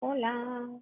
Hola.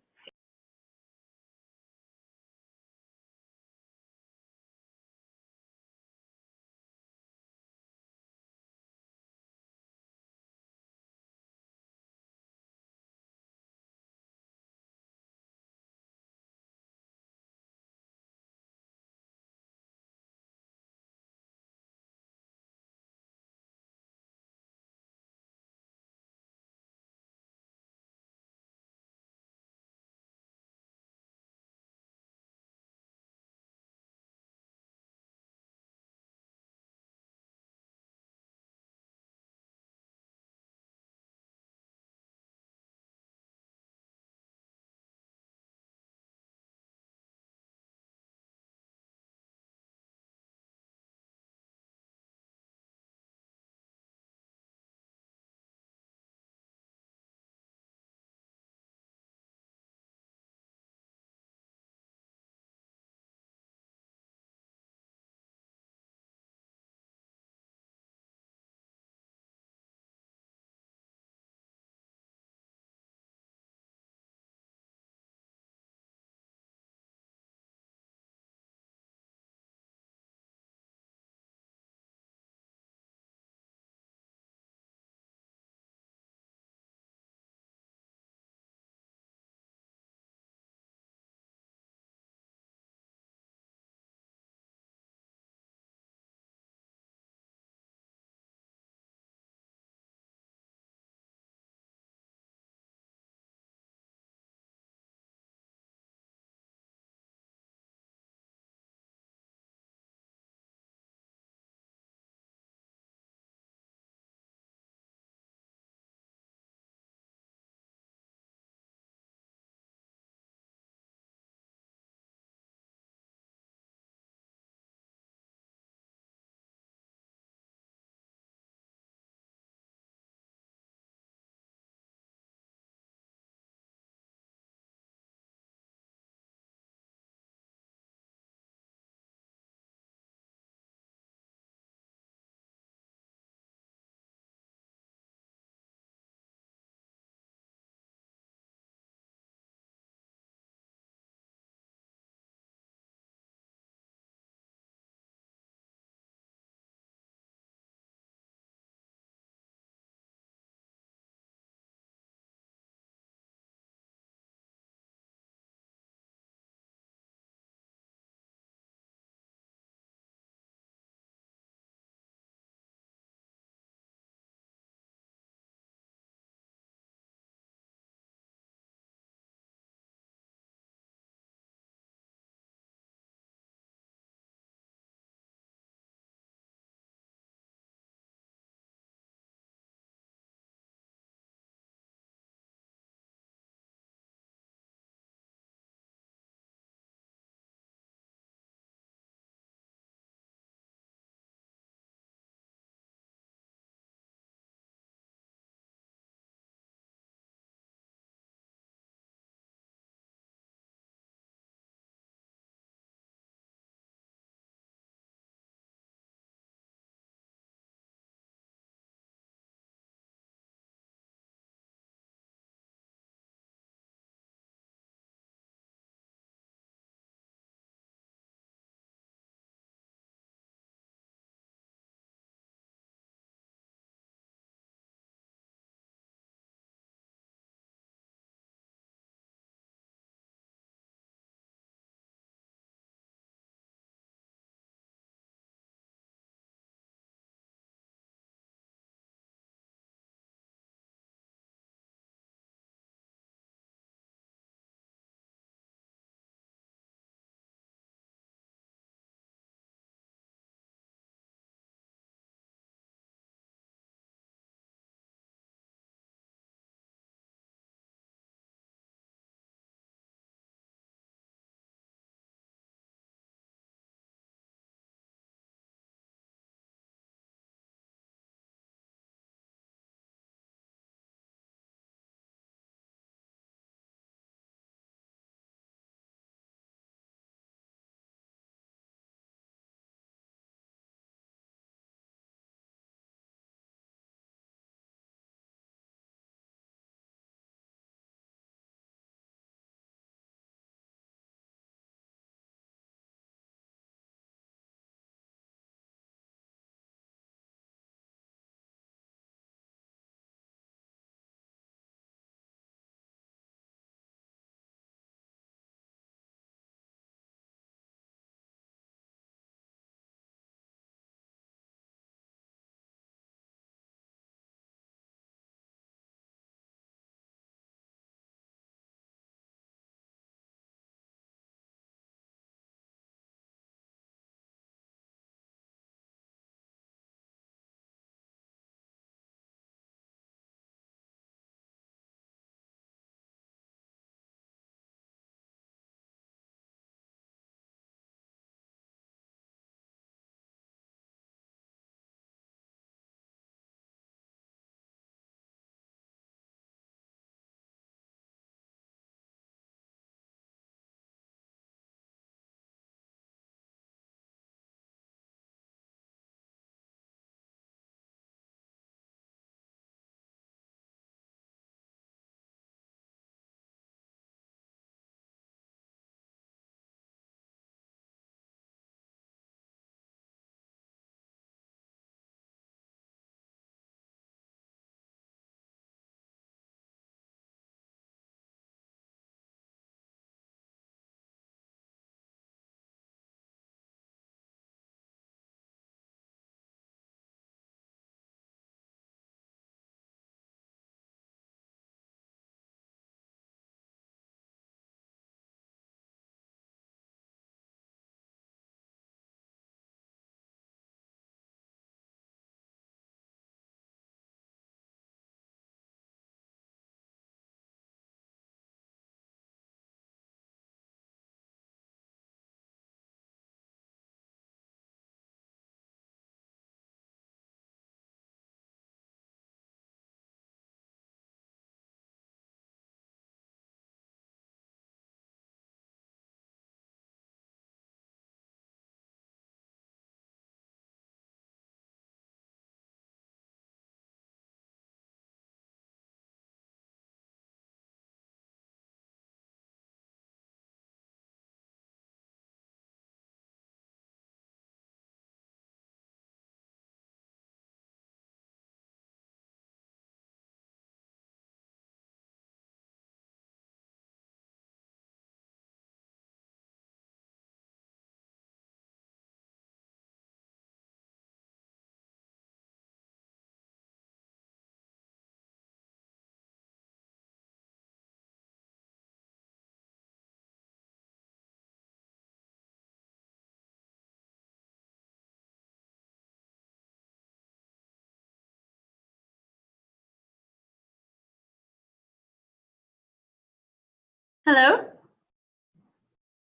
Hello?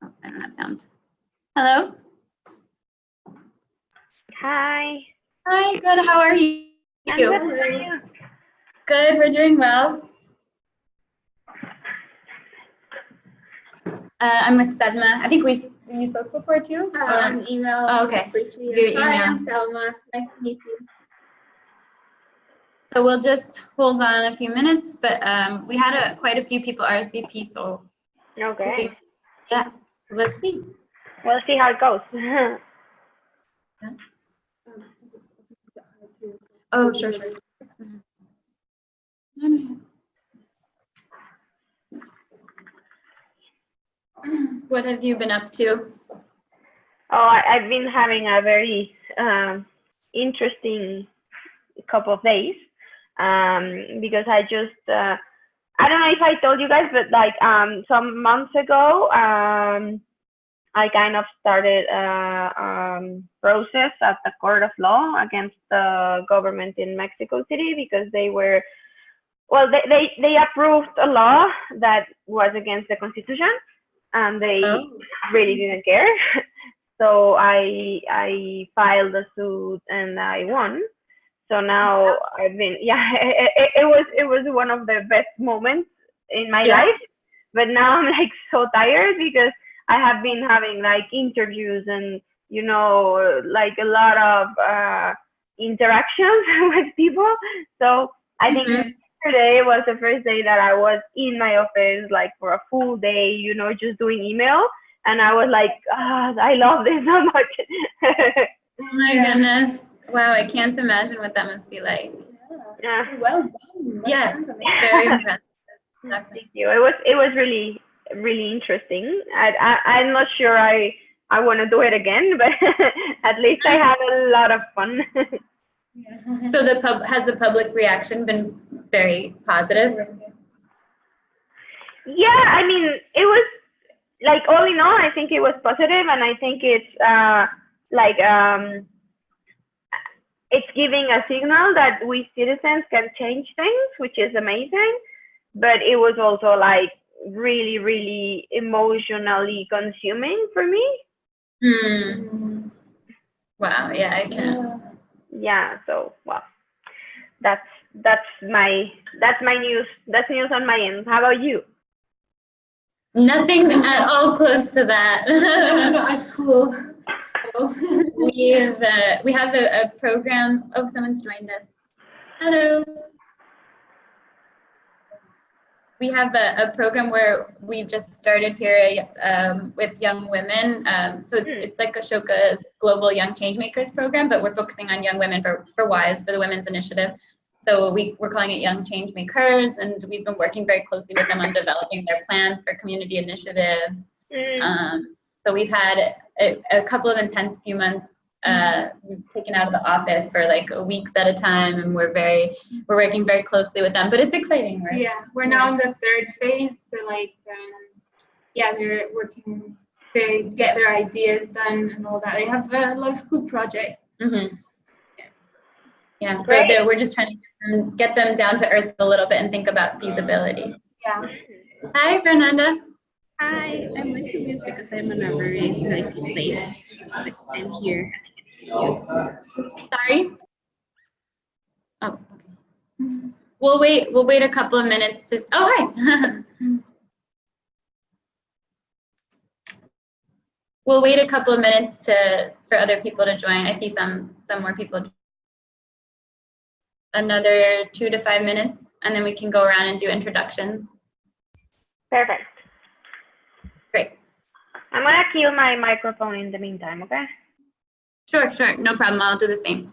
Oh, I don't have sound. Hello? Hi. Hi, good. How are you? I'm good. How are you? Good, we're doing well. I'm with Sedma. I think you spoke before too? On email. Oh, okay. Briefly. Via Hi, email. I'm Selma. Nice to meet you. So we'll just hold on a few minutes, but we had quite a few people RSVP, so Okay. yeah, let's see. We'll see how it goes. Oh, sure. What have you been up to? Oh, I've been having a very interesting couple of days because I just I don't know if I told you guys, but like some months ago I kind of started a process at the court of law against the government in Mexico City because they were, well, they approved a law that was against the Constitution and they really didn't care. So I filed a suit and I won. So now I've been, it was one of the best moments in my life. But now I'm like so tired because I have been having like interviews and, you know, like a lot of interactions with people. So I think yesterday was the first day that I was in my office like for a full day, you know, just doing email. And I was like, I love this so much. Oh my goodness. Wow, I can't imagine what that must be like. Yeah. Well done. Yeah, very impressive. Thank you. It was really interesting. I'm not sure I want to do it again, but at least I had a lot of fun. So has the public reaction been very positive? Yeah, I mean, it was like all in all, I think it was positive, and I think it's it's giving a signal that we citizens can change things, which is amazing. But it was also like really emotionally consuming for me. Wow, yeah, I can. Yeah, so well, that's my news. That's news on my end. How about you? Nothing at all close to that. That's cool. We have a program. Oh, someone's joined us. Hello. We have a program where we've just started here with young women. So it's like Ashoka's Global Young Changemakers program, but we're focusing on young women for WISE, for the Women's Initiative. So we're calling it Young Changemakers, and we've been working very closely with them on developing their plans for community initiatives. So we've had a couple of intense few months. We've taken out of the office for like weeks at a time, and we're working very closely with them. But it's exciting, right? Yeah, we're now in the third phase. So like, they're working to get their ideas done and all that. They have a lot of cool projects. Yeah, we're just trying to get them down to earth a little bit and think about feasibility. Yeah. Hi, Fernanda. Hi, I went to mute because I'm in a very noisy place. But I'm here. Sorry. Oh, okay. We'll wait a couple of minutes to. Oh, hi. We'll wait a couple of minutes for other people to join. I see some more people. Another 2 to 5 minutes, and then we can go around and do introductions. Perfect. Great. I'm gonna kill my microphone in the meantime, okay? Sure, no problem. I'll do the same.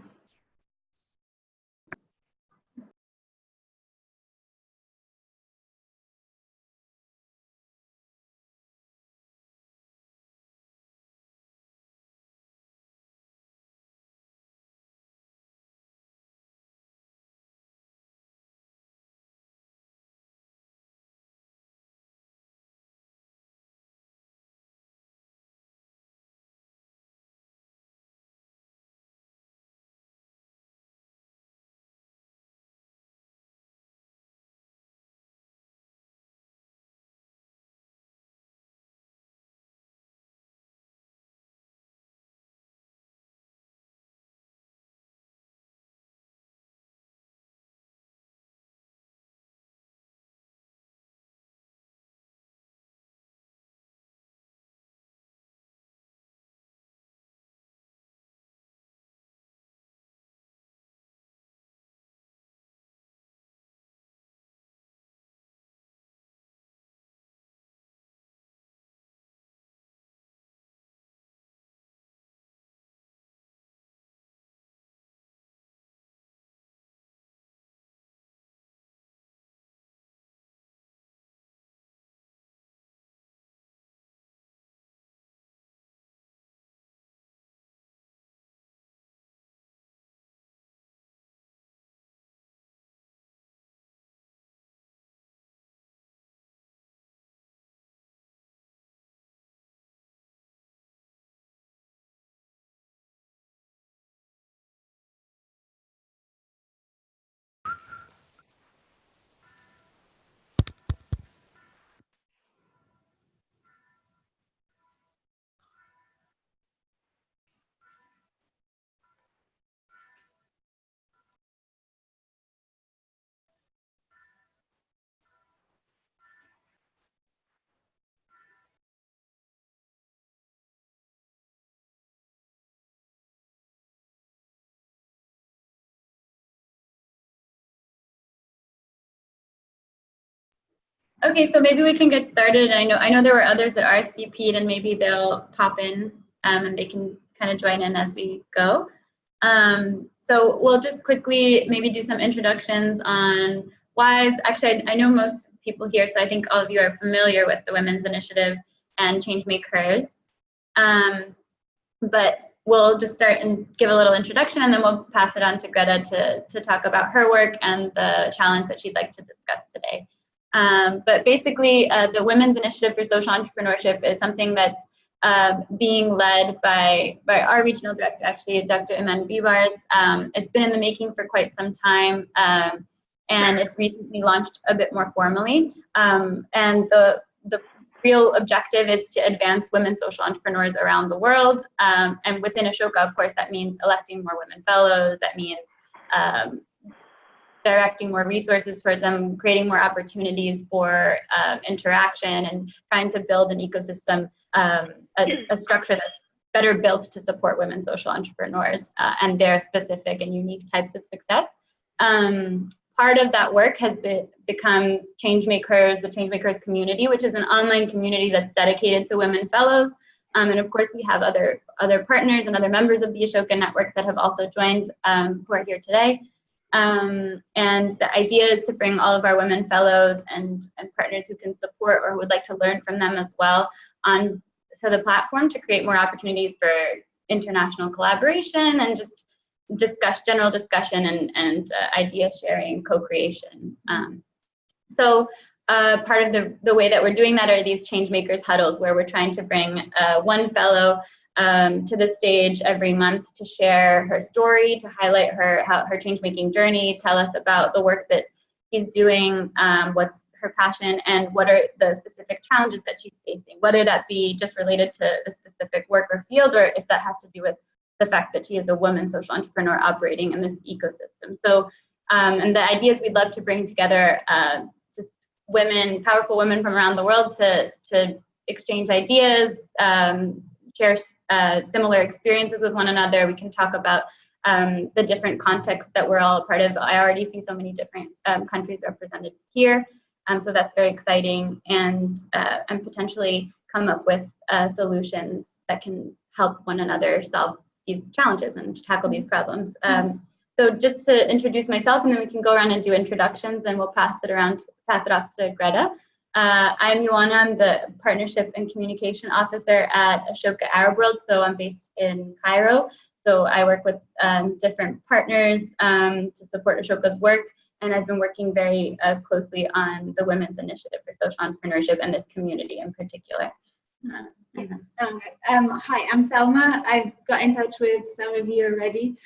Okay, so maybe we can get started. I know there were others that RSVP'd, and maybe they'll pop in and they can kind of join in as we go. So we'll just quickly maybe do some introductions on WISE. Actually, I know most people here, so I think all of you are familiar with the Women's Initiative and ChangemakH. But we'll just start and give a little introduction, and then we'll pass it on to Greta to talk about her work and the challenge that she'd like to discuss today. But basically, the Women's Initiative for Social Entrepreneurship is something that's being led by our regional director, actually, Dr. Iman Bibars. It's been in the making for quite some time, and it's recently launched a bit more formally. And the real objective is to advance women social entrepreneurs around the world. And within Ashoka, of course, that means electing more women fellows. That means directing more resources towards them, creating more opportunities for interaction, and trying to build an ecosystem, a structure that's better built to support women social entrepreneurs and their specific and unique types of success. Part of that work has become ChangemakH, the ChangemakH community, which is an online community that's dedicated to women fellows. And of course, we have other partners and other members of the Ashoka network that have also joined, who are here today. And the idea is to bring all of our women fellows and partners who can support or would like to learn from them as well on to the platform to create more opportunities for international collaboration and just general discussion and idea sharing, co-creation. So part of the way that we're doing that are these ChangemakH huddles, where we're trying to bring one fellow to the stage every month to share her story, to highlight her change-making journey, tell us about the work that she's doing, what's her passion, and what are the specific challenges that she's facing, whether that be just related to the specific work or field, or if that has to do with the fact that she is a woman social entrepreneur operating in this ecosystem. So, and the idea is we'd love to bring together just women, powerful women from around the world to exchange ideas, share similar experiences with one another. We can talk about the different contexts that we're all a part of. I already see so many different countries represented here. So that's very exciting, and potentially come up with solutions that can help one another solve these challenges and tackle these problems. So just to introduce myself, and then we can go around and do introductions, and we'll pass it off to Greta. I'm Ioana. I'm the Partnership and Communication Officer at Ashoka Arab World, so I'm based in Cairo. So I work with different partners to support Ashoka's work, and I've been working very closely on the Women's Initiative for Social Entrepreneurship and this community in particular. Hi, I'm Salma. I've got in touch with some of you already.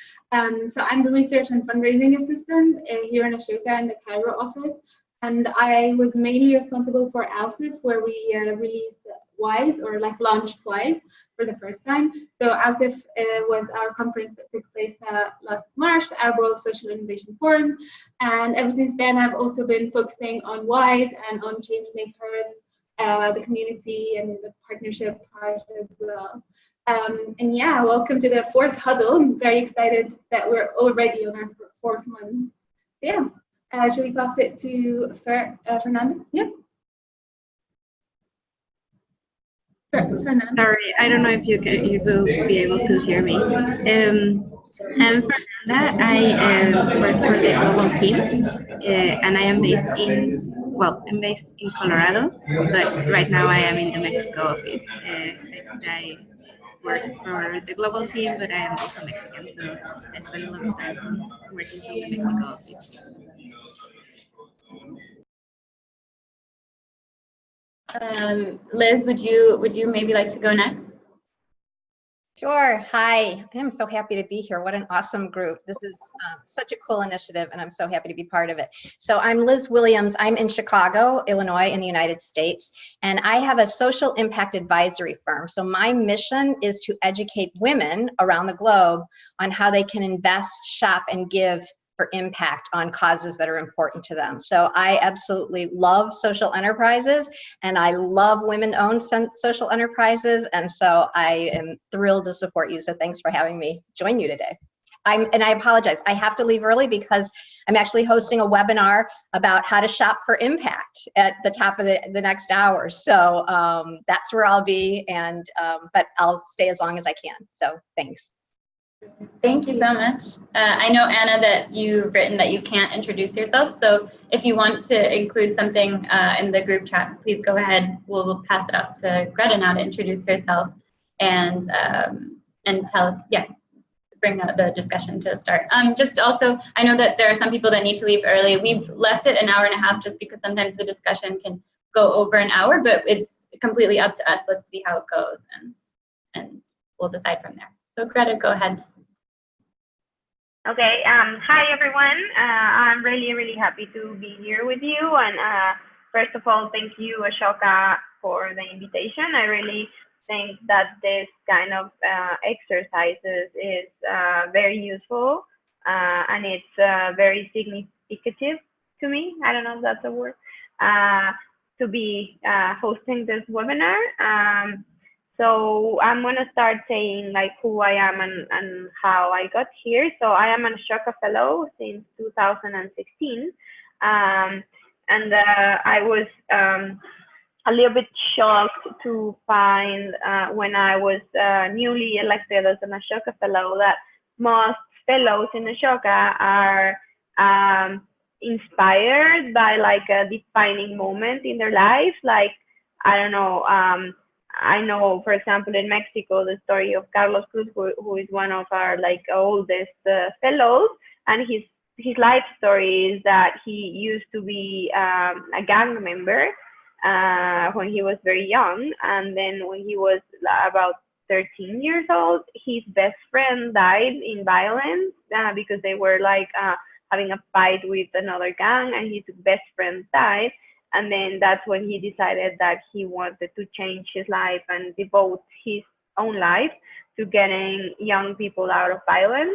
So I'm the Research and Fundraising Assistant here in Ashoka in the Cairo office. And I was mainly responsible for AUSIF, where we released WISE, or launched WISE for the first time. So AUSIF was our conference that took place last March, the Arab World Social Innovation Forum. And ever since then, I've also been focusing on WISE and on ChangemakH, the community and the partnership part as well. And yeah, welcome to the fourth huddle. I'm very excited that we're already on our fourth month. Yeah. Should we pass it to Fernanda? Yeah. Fernanda. Sorry, I don't know if you will be able to hear me. I'm Fernanda. I work for the global team, and I am based in Colorado, but right now I am in the Mexico office. I work for the global team, but I am also Mexican, so I spend a lot of time working from the Mexico office. Liz, would you maybe like to go next? Sure. Hi. I'm so happy to be here. What an awesome group. This is such a cool initiative, and I'm so happy to be part of it. So I'm Liz Williams. I'm in Chicago, Illinois, in the United States, and I have a social impact advisory firm. So my mission is to educate women around the globe on how they can invest, shop, and give for impact on causes that are important to them. So I absolutely love social enterprises, and I love women-owned social enterprises, and so I am thrilled to support you. So thanks for having me join you today. and I apologize, I have to leave early because I'm actually hosting a webinar about how to shop for impact at the top of the next hour. So that's where I'll be, and but I'll stay as long as I can. So thanks. Thank you so much. I know, Anna, that you've written that you can't introduce yourself. So if you want to include something in the group chat, please go ahead. We'll pass it off to Greta now to introduce herself and tell us, yeah, bring the discussion to start. Just also, I know that there are some people that need to leave early. We've left it an hour and a half just because sometimes the discussion can go over an hour, but it's completely up to us. Let's see how it goes, and we'll decide from there. So Greta, go ahead. Okay, hi everyone. I'm really happy to be here with you. And first of all, thank you, Ashoka, for the invitation. I really think that this kind of exercises is very useful, and it's very significative to me. I don't know if that's a word, to be hosting this webinar. So I'm gonna start saying like who I am and how I got here. So I am an Ashoka Fellow since 2016, and I was a little bit shocked to find when I was newly elected as an Ashoka Fellow that most fellows in Ashoka are inspired by like a defining moment in their life. Like, I don't know, I know, for example, in Mexico, the story of Carlos Cruz, who is one of our like oldest fellows, and his life story is that he used to be a gang member when he was very young, and then when he was about 13 years old, his best friend died in violence because they were like having a fight with another gang, and his best friend died. And then that's when he decided that he wanted to change his life and devote his own life to getting young people out of violence.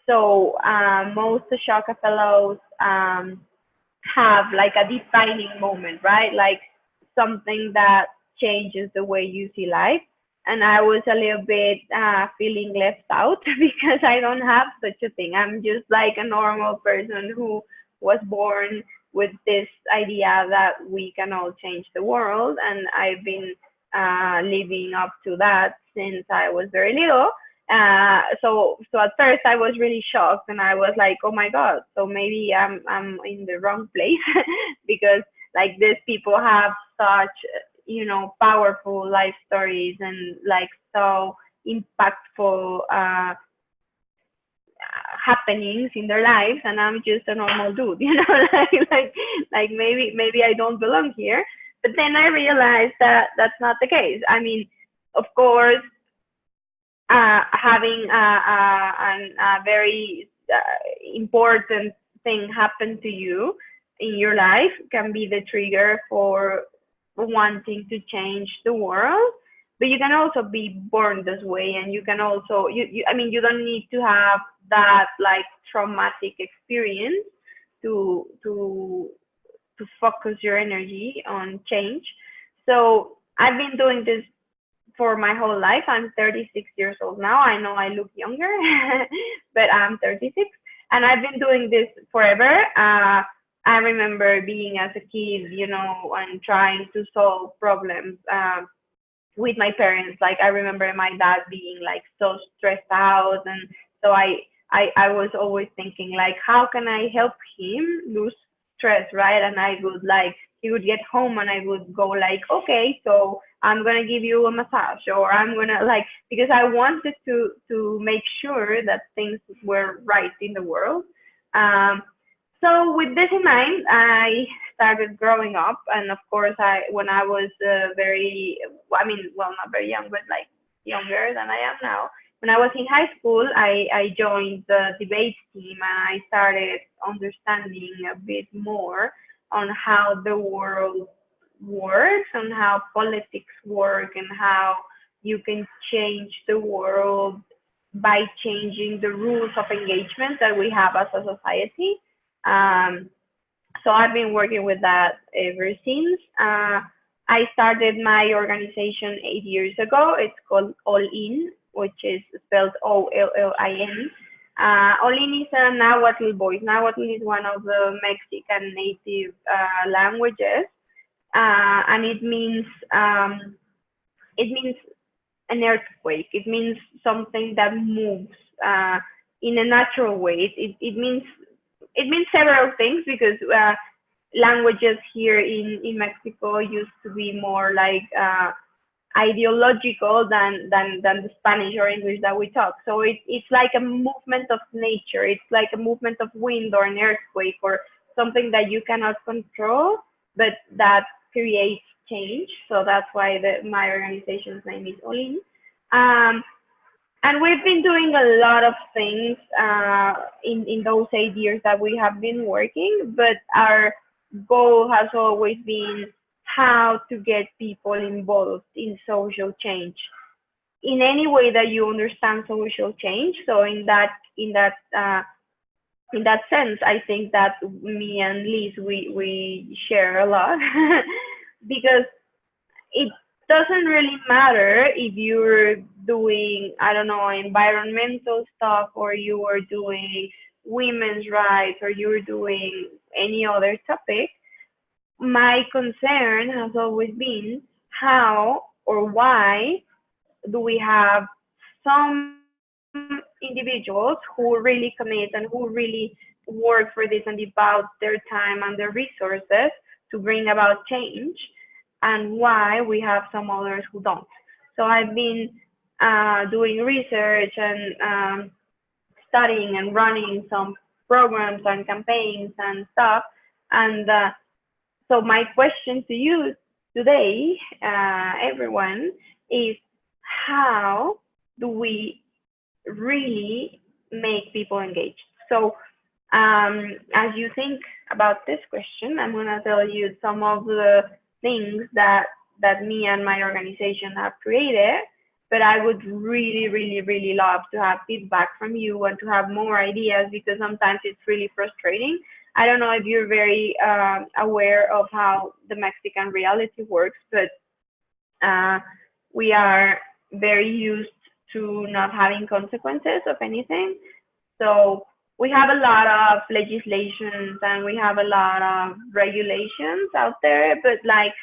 So most Ashoka Fellows have like a defining moment, right? Like something that changes the way you see life. And I was a little bit feeling left out because I don't have such a thing. I'm just like a normal person who was born with this idea that we can all change the world. And I've been living up to that since I was very little. So at first I was really shocked, and I was like, oh my God, so maybe I'm in the wrong place because like these people have such, you know, powerful life stories and like so impactful happenings in their lives, and I'm just a normal dude, you know, like maybe I don't belong here. But then I realized that that's not the case. I mean, of course, having a very important thing happen to you in your life can be the trigger for wanting to change the world. But you can also be born this way, and you can also, I mean, you don't need to have that like traumatic experience to focus your energy on change. So I've been doing this for my whole life. I'm 36 years old now. I know I look younger, but I'm 36, and I've been doing this forever. I remember being as a kid, you know, and trying to solve problems with my parents. Like I remember my dad being like so stressed out, and so I was always thinking like, how can I help him lose stress, right? And I would like, he would get home and I would go like, okay, so I'm gonna give you a massage, or I'm gonna like, because I wanted to make sure that things were right in the world. So with this in mind, I started growing up, and of course, when I was very, I mean, well, not very young, but like younger than I am now. When I was in high school, I joined the debate team, and I started understanding a bit more on how the world works, and how politics work, and how you can change the world by changing the rules of engagement that we have as a society. So I've been working with that ever since. I started my organization 8 years ago. It's called All In, which is spelled OLLIN. Olin is a Nahuatl voice. Nahuatl is one of the Mexican native languages, and it means an earthquake. It means something that moves in a natural way. It means several things, because languages here in Mexico used to be more like ideological than the Spanish or English that we talk. So it's like a movement of nature. It's like a movement of wind or an earthquake or something that you cannot control, but that creates change. So that's why my organization's name is Olin. And we've been doing a lot of things in those 8 years that we have been working, but our goal has always been how to get people involved in social change in any way that you understand social change. So in that sense, I think that me and Liz, we share a lot because it doesn't really matter if you're doing, I don't know, environmental stuff, or you are doing women's rights, or you're doing any other topic. My concern has always been how or why do we have some individuals who really commit and who really work for this and devote their time and their resources to bring about change, and why we have some others who don't. So I've been doing research and studying and running some programs and campaigns and stuff. And so my question to you today, everyone, is how do we really make people engaged? So as you think about this question, I'm going to tell you some of the things that me and my organization have created, but I would really, really, really love to have feedback from you and to have more ideas, because sometimes it's really frustrating. I don't know if you're very aware of how the Mexican reality works, but we are very used to not having consequences of anything. So we have a lot of legislations and we have a lot of regulations out there, but like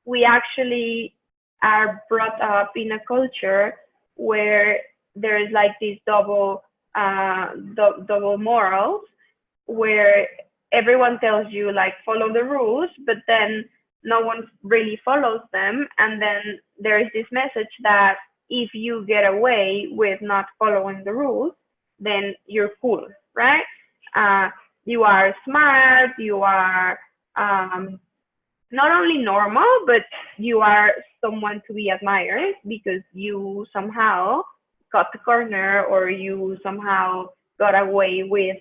we actually are brought up in a culture where there is like this double morals, where everyone tells you like follow the rules, but then no one really follows them. And then there is this message that if you get away with not following the rules, then you're cool, right? You are smart, you are not only normal, but you are someone to be admired because you somehow got the corner, or you somehow got away with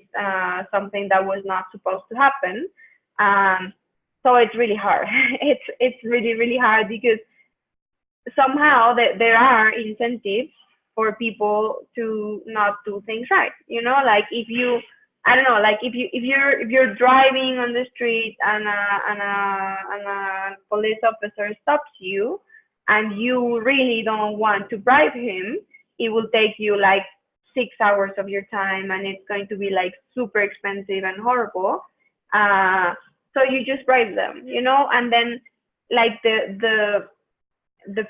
something that was not supposed to happen. So it's really hard. It's really, really hard, because somehow there are incentives for people to not do things right. You know, like if you, I don't know, like if you're driving on the street and a police officer stops you, and you really don't want to bribe him, it will take you like 6 hours of your time, and it's going to be like super expensive and horrible. So you just bribe them, you know, and then like the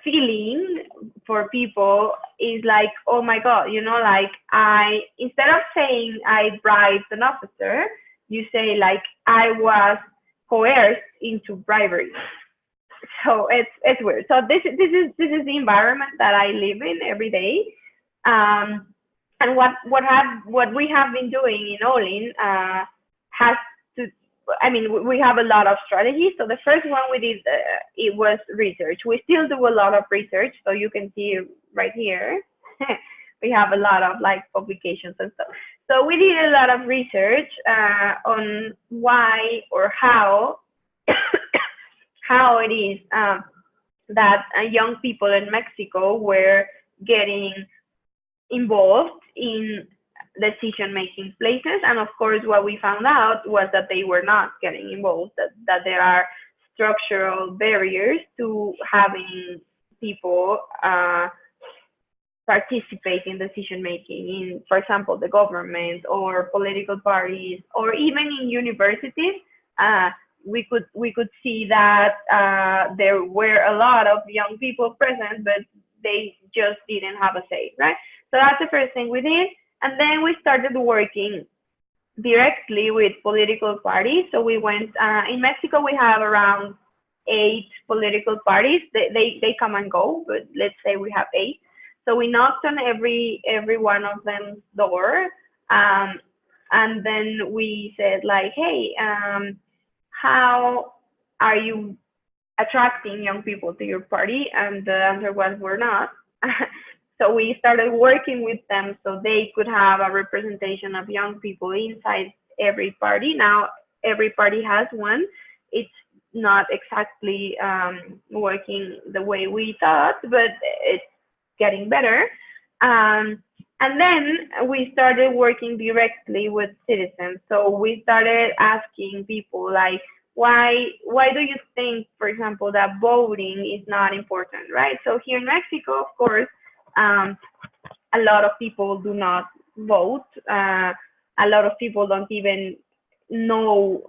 feeling for people is like, oh my God, you know, like instead of saying I bribed an officer, you say like I was coerced into bribery. So it's weird. So this is the environment that I live in every day. And what we have been doing in Olin has to, I mean, we have a lot of strategies. So the first one we did, it was research. We still do a lot of research. So you can see right here, we have a lot of like publications and stuff. So we did a lot of research on why or how how it is that young people in Mexico were getting involved in decision-making places. And of course, what we found out was that they were not getting involved, that there are structural barriers to having people participate in decision making in, for example, the government or political parties, or even in universities. We could see that there were a lot of young people present, but they just didn't have a say, right? So that's the first thing we did. And then we started working directly with political parties. So we went, in Mexico, we have around 8 political parties. They come and go, but let's say we have 8. So we knocked on every one of them's door. And then we said like, hey, how are you attracting young people to your party? And the answer was, we're not. So we started working with them so they could have a representation of young people inside every party. Now every party has one. It's not exactly working the way we thought, but it's getting better. And then we started working directly with citizens. So we started asking people like, why do you think, for example, that voting is not important, right? So here in Mexico, of course, a lot of people do not vote. A lot of people don't even know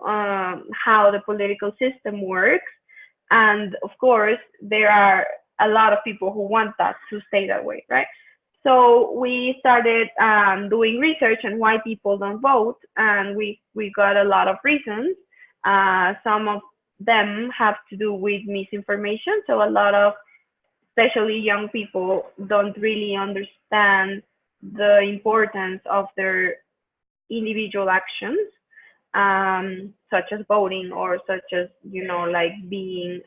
how the political system works. And of course, there are a lot of people who want that to stay that way, right? So we started doing research on why people don't vote, and we got a lot of reasons. Some of them have to do with misinformation. So a lot of, especially young people, don't really understand the importance of their individual actions, such as voting, or such as, you know, like being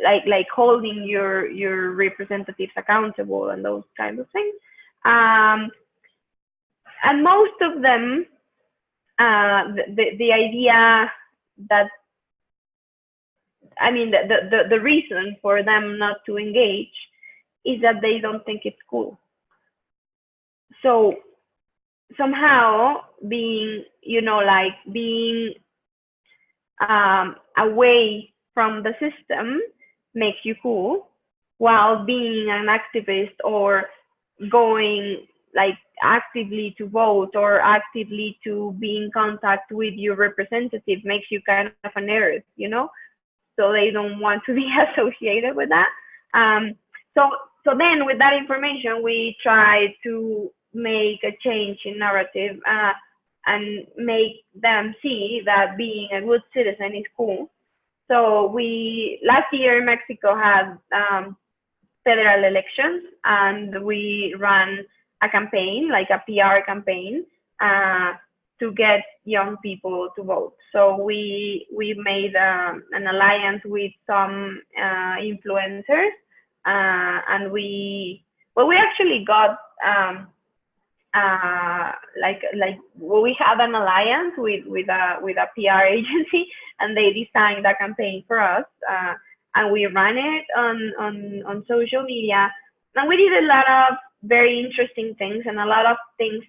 like holding your representatives accountable and those kinds of things. And most of them, the idea that, I mean, the reason for them not to engage is that they don't think it's cool. So somehow being, you know, like being away from the system makes you cool, while being an activist or going like actively to vote or actively to be in contact with your representative makes you kind of a nerd, you know? So they don't want to be associated with that. So then with that information, we try to make a change in narrative and make them see that being a good citizen is cool. So last year Mexico had federal elections, and we ran a campaign, like a PR campaign, to get young people to vote. So we made an alliance with some influencers, and we actually got we had an alliance with a PR agency, and they designed a campaign for us, and we ran it on social media, and we did a lot of very interesting things, and a lot of things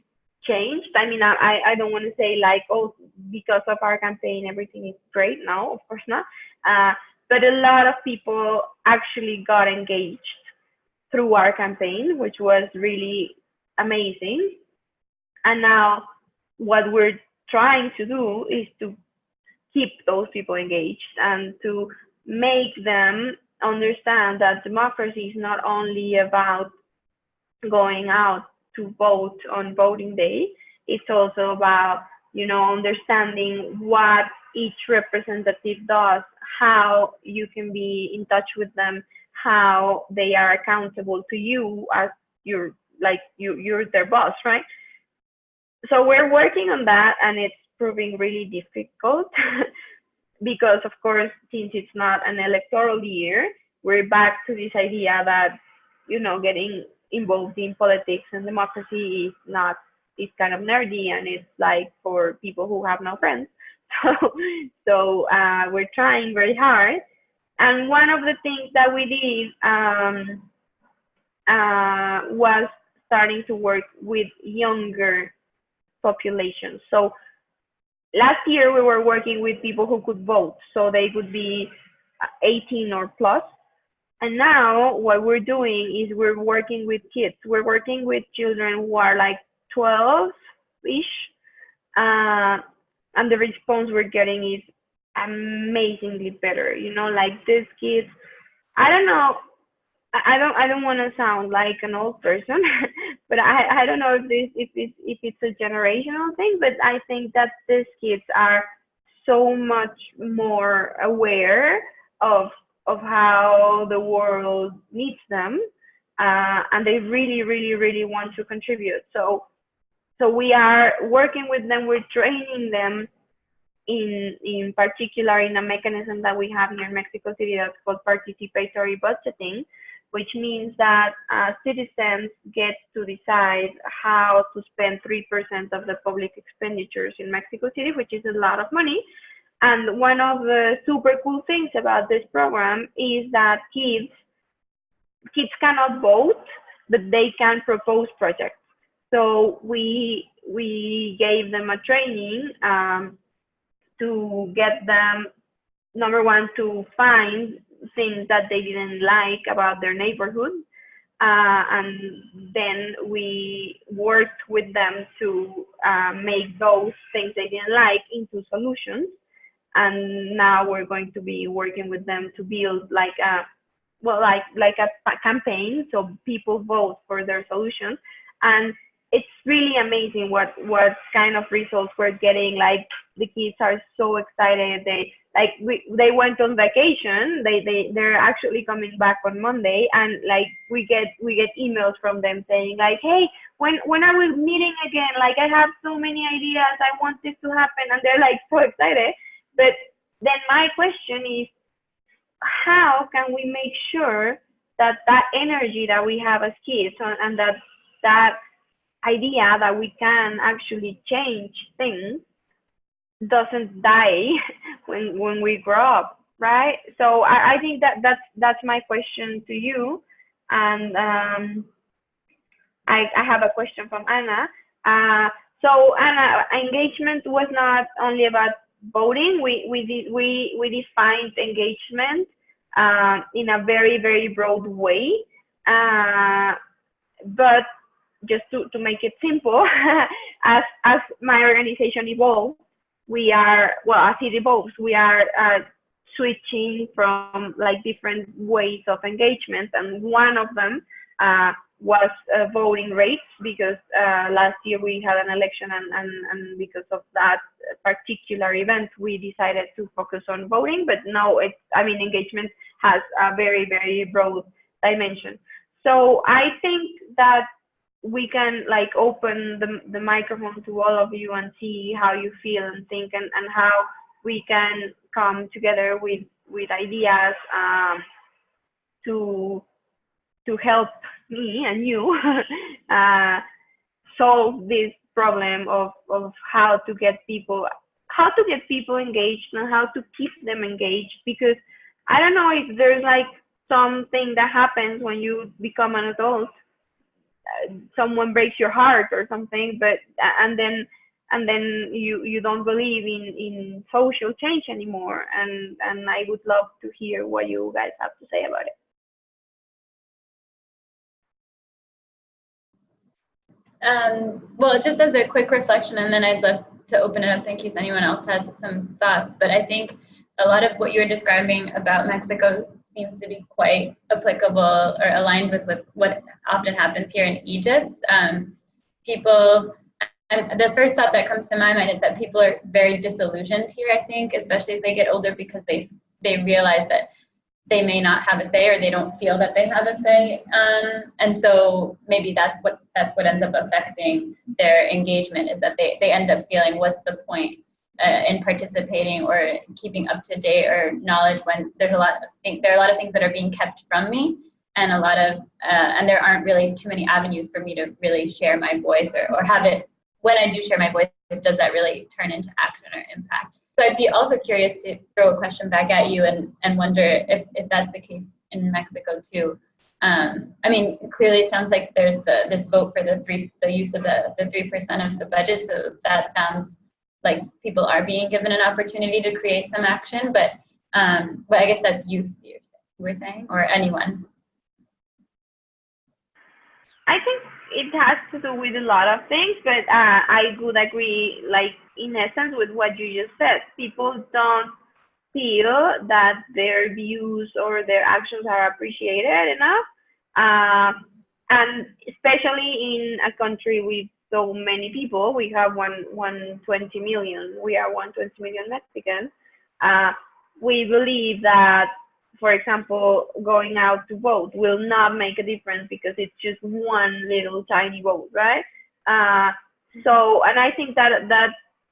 changed. I mean, I don't want to say like, oh, because of our campaign everything is great. No, of course not. But a lot of people actually got engaged through our campaign, which was really amazing. And now what we're trying to do is to keep those people engaged and to make them understand that democracy is not only about going out to vote on voting day. It's also about, you know, understanding what each representative does, how you can be in touch with them, how they are accountable to you as you're their boss, right? So we're working on that, and it's proving really difficult because, of course, since it's not an electoral year, we're back to this idea that, you know, getting involved in politics and democracy is kind of nerdy, and it's like for people who have no friends. So we're trying very hard. And one of the things that we did was starting to work with younger populations. So last year we were working with people who could vote, so they could be 18 or plus. And now what we're doing is we're working with kids. We're working with children who are like 12-ish, and the response we're getting is amazingly better. You know, like these kids, I don't know, I don't want to sound like an old person, but I don't know if it's a generational thing, but I think that these kids are so much more aware of how the world needs them, and they really want to contribute. So we are working with them, we're training them in particular in a mechanism that we have here in Mexico City that's called participatory budgeting, which means that citizens get to decide how to spend 3% of the public expenditures in Mexico City, which is a lot of money. And one of the super cool things about this program is that kids cannot vote, but they can propose projects. So we gave them a training to get them, number one, to find things that they didn't like about their neighborhood, and then we worked with them to make those things they didn't like into solutions. And now we're going to be working with them to build like a campaign, so people vote for their solutions. And it's really amazing what kind of results we're getting. Like the kids are so excited. They went on vacation. They're actually coming back on Monday, and like we get emails from them saying like, hey, when are we meeting again? Like I have so many ideas. I want this to happen, and they're like so excited. But then my question is, how can we make sure that energy that we have as kids, and that idea that we can actually change things doesn't die when we grow up, right? So I think that's my question to you. And I have a question from Anna. So Anna, engagement was not only about voting. We defined engagement in a very broad way, but just to make it simple, as my organization evolves, as it evolves, we are switching from like different ways of engagement, and one of them was voting rates, because last year we had an election, and because of that particular event, we decided to focus on voting. But now engagement has a very broad dimension. So I think that we can like open the microphone to all of you and see how you feel and think, and how we can come together with ideas to help me and you solve this problem of how to get people engaged and how to keep them engaged. Because I don't know if there's like something that happens when you become an adult, someone breaks your heart or something, but and then you don't believe in social change anymore. And I would love to hear what you guys have to say about it. Well, just as a quick reflection, and then I'd love to open it up in case anyone else has some thoughts. But I think a lot of what you're describing about Mexico seems to be quite applicable or aligned with what often happens here in Egypt. People, and the first thought that comes to my mind is that people are very disillusioned here, I think, especially as they get older, because they realize that they may not have a say, or they don't feel that they have a say. And so maybe that's what ends up affecting their engagement, is that they end up feeling, what's the point in participating or keeping up to date or knowledge when there are a lot of things that are being kept from me, and and there aren't really too many avenues for me to really share my voice, or have it, when I do share my voice, does that really turn into action or impact? So I'd be also curious to throw a question back at you and wonder if that's the case in Mexico too. Clearly it sounds like there's this vote for the use of the 3% of the budget. So that sounds like people are being given an opportunity to create some action, but I guess that's youth were saying, or anyone? I think it has to do with a lot of things, but I would agree, like, in essence, with what you just said. People don't feel that their views or their actions are appreciated enough. And especially in a country with so many people, we have 120 million, we are 120 million Mexicans. We believe that, for example, going out to vote will not make a difference because it's just one little tiny vote, right? So, and I think that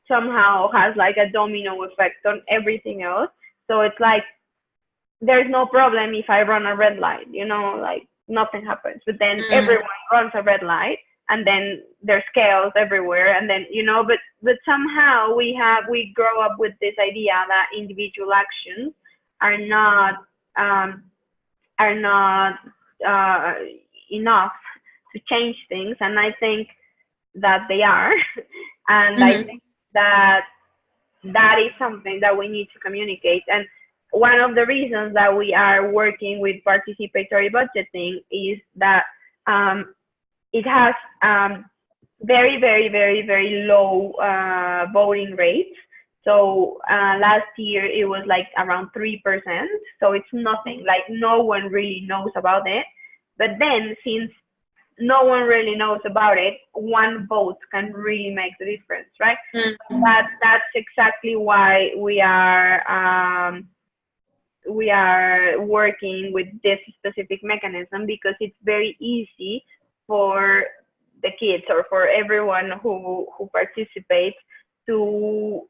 somehow has like a domino effect on everything else. So it's like, there's no problem if I run a red light, you know, like nothing happens. But then everyone runs a red light, and then there's chaos everywhere. And then, you know, but somehow we grow up with this idea that individual actions are not enough to change things, and I think that they are. And I think that is something that we need to communicate. And one of the reasons that we are working with participatory budgeting is that it has very, very, very, very low voting rates. So last year it was like around 3%. So it's nothing, like no one really knows about it. But then, since no one really knows about it, one vote can really make the difference, right? That's exactly why we are working with this specific mechanism, because it's very easy for the kids or for everyone who participates to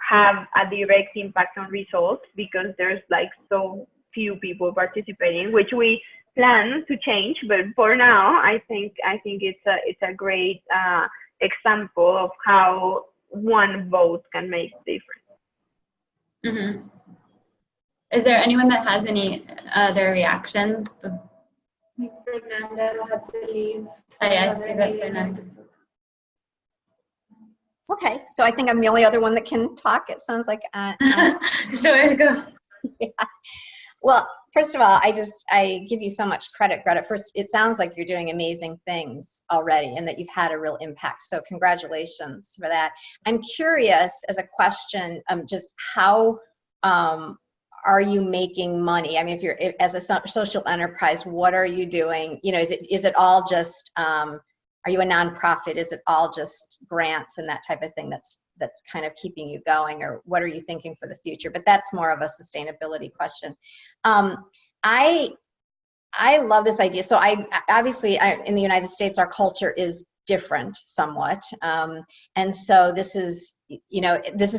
have a direct impact on results, because there's like so few people participating, which we plan to change. But for now, I think it's a great example of how one vote can make a difference. Is there anyone that has any other reactions? Fernanda had to leave. I see that Fernanda. Okay, so I think I'm the only other one that can talk. It sounds like Sure, go. Yeah. Well, first of all, I give you so much credit, Greta. First, it sounds like you're doing amazing things already and that you've had a real impact. So congratulations for that. I'm curious, as a question, just how are you making money? I mean, if you're as a social enterprise, what are you doing? You know, is it all just are you a nonprofit? Is it all just grants and that type of thing that's kind of keeping you going, or what are you thinking for the future? But that's more of a sustainability question. I love this idea. So obviously in the United States, our culture is different somewhat. And so this is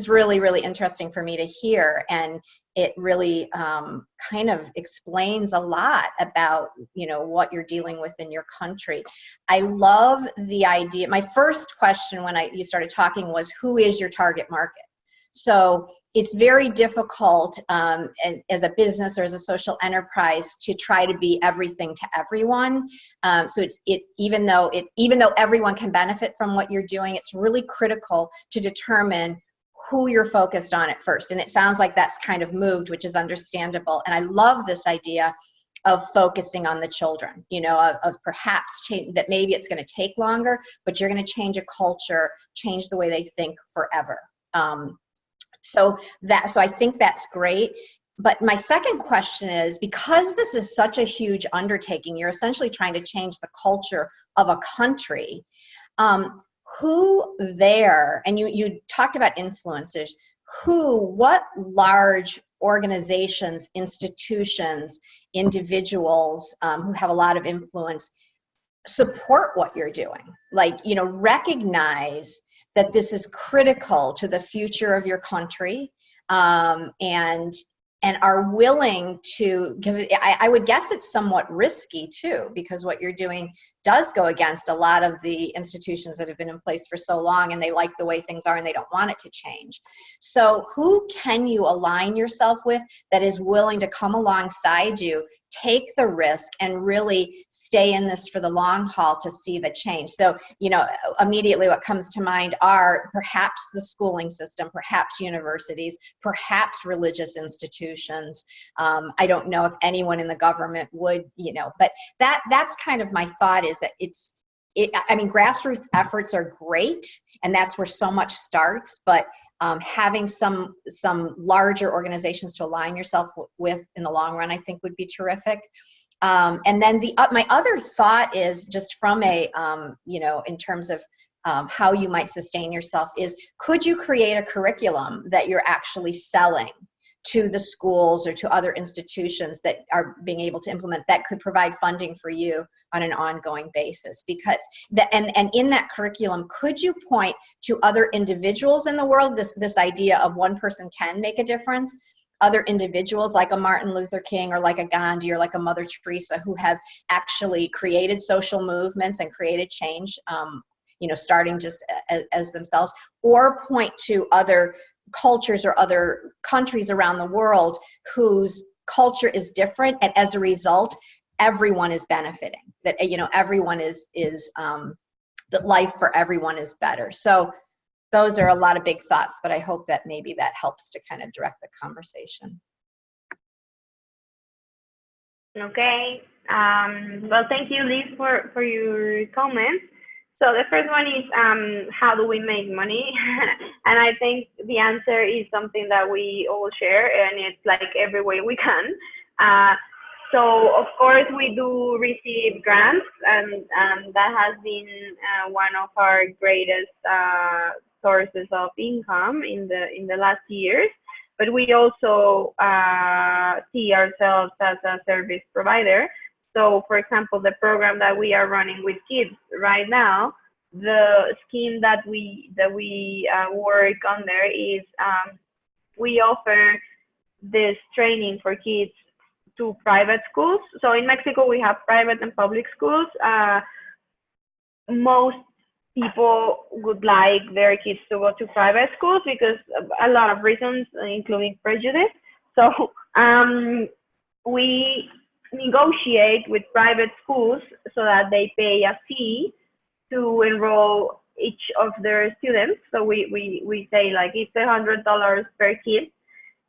really, really interesting for me to hear. And it really kind of explains a lot about, what you're dealing with in your country. I love the idea. My first question when you started talking was, who is your target market? So it's very difficult as a business or as a social enterprise to try to be everything to everyone. So even though everyone can benefit from what you're doing, it's really critical to determine who you're focused on at first. And it sounds like that's kind of moved, which is understandable. And I love this idea of focusing on the children, of perhaps change, that maybe it's going to take longer, but you're going to change a culture, change the way they think forever. So I think that's great. But my second question is, because this is such a huge undertaking, you're essentially trying to change the culture of a country. Who there, and you talked about influencers, what large organizations, institutions, individuals who have a lot of influence support what you're doing? Recognize that this is critical to the future of your country, and are willing to, because I would guess it's somewhat risky too, because what you're doing does go against a lot of the institutions that have been in place for so long, and they like the way things are and they don't want it to change. So who can you align yourself with that is willing to come alongside you, take the risk, and really stay in this for the long haul to see the change? So, you know, immediately what comes to mind are perhaps the schooling system, perhaps universities, perhaps religious institutions. I don't know if anyone in the government would, you know, but that's kind of my thought, is that I mean, grassroots efforts are great, and that's where so much starts, but having some larger organizations to align yourself with in the long run, I think would be terrific. And then my other thought is just from a, you know, in terms of how you might sustain yourself is, could you create a curriculum that you're actually selling to the schools or to other institutions that are being able to implement, that could provide funding for you on an ongoing basis? Because and in that curriculum, could you point to other individuals in the world, this idea of one person can make a difference, other individuals like a Martin Luther King or like a Gandhi or like a Mother Teresa, who have actually created social movements and created change, you know, starting just as themselves, or point to other cultures or other countries around the world whose culture is different, and as a result everyone is benefiting, that, you know, everyone is that life for everyone is better. So those are a lot of big thoughts, but I hope that maybe that helps to kind of direct the conversation. Okay. Well, thank you, Liz, for your comments. So the first one is, how do we make money? And I think the answer is something that we all share, and it's like every way we can. So of course we do receive grants, and that has been one of our greatest sources of income in the last years. But we also see ourselves as a service provider. So, for example, the program that we are running with kids right now, the scheme that we work on there is, we offer this training for kids to private schools. So in Mexico, we have private and public schools. Most people would like their kids to go to private schools because a lot of reasons, including prejudice. So we negotiate with private schools so that they pay a fee to enroll each of their students. So we say like it's $100 per kid,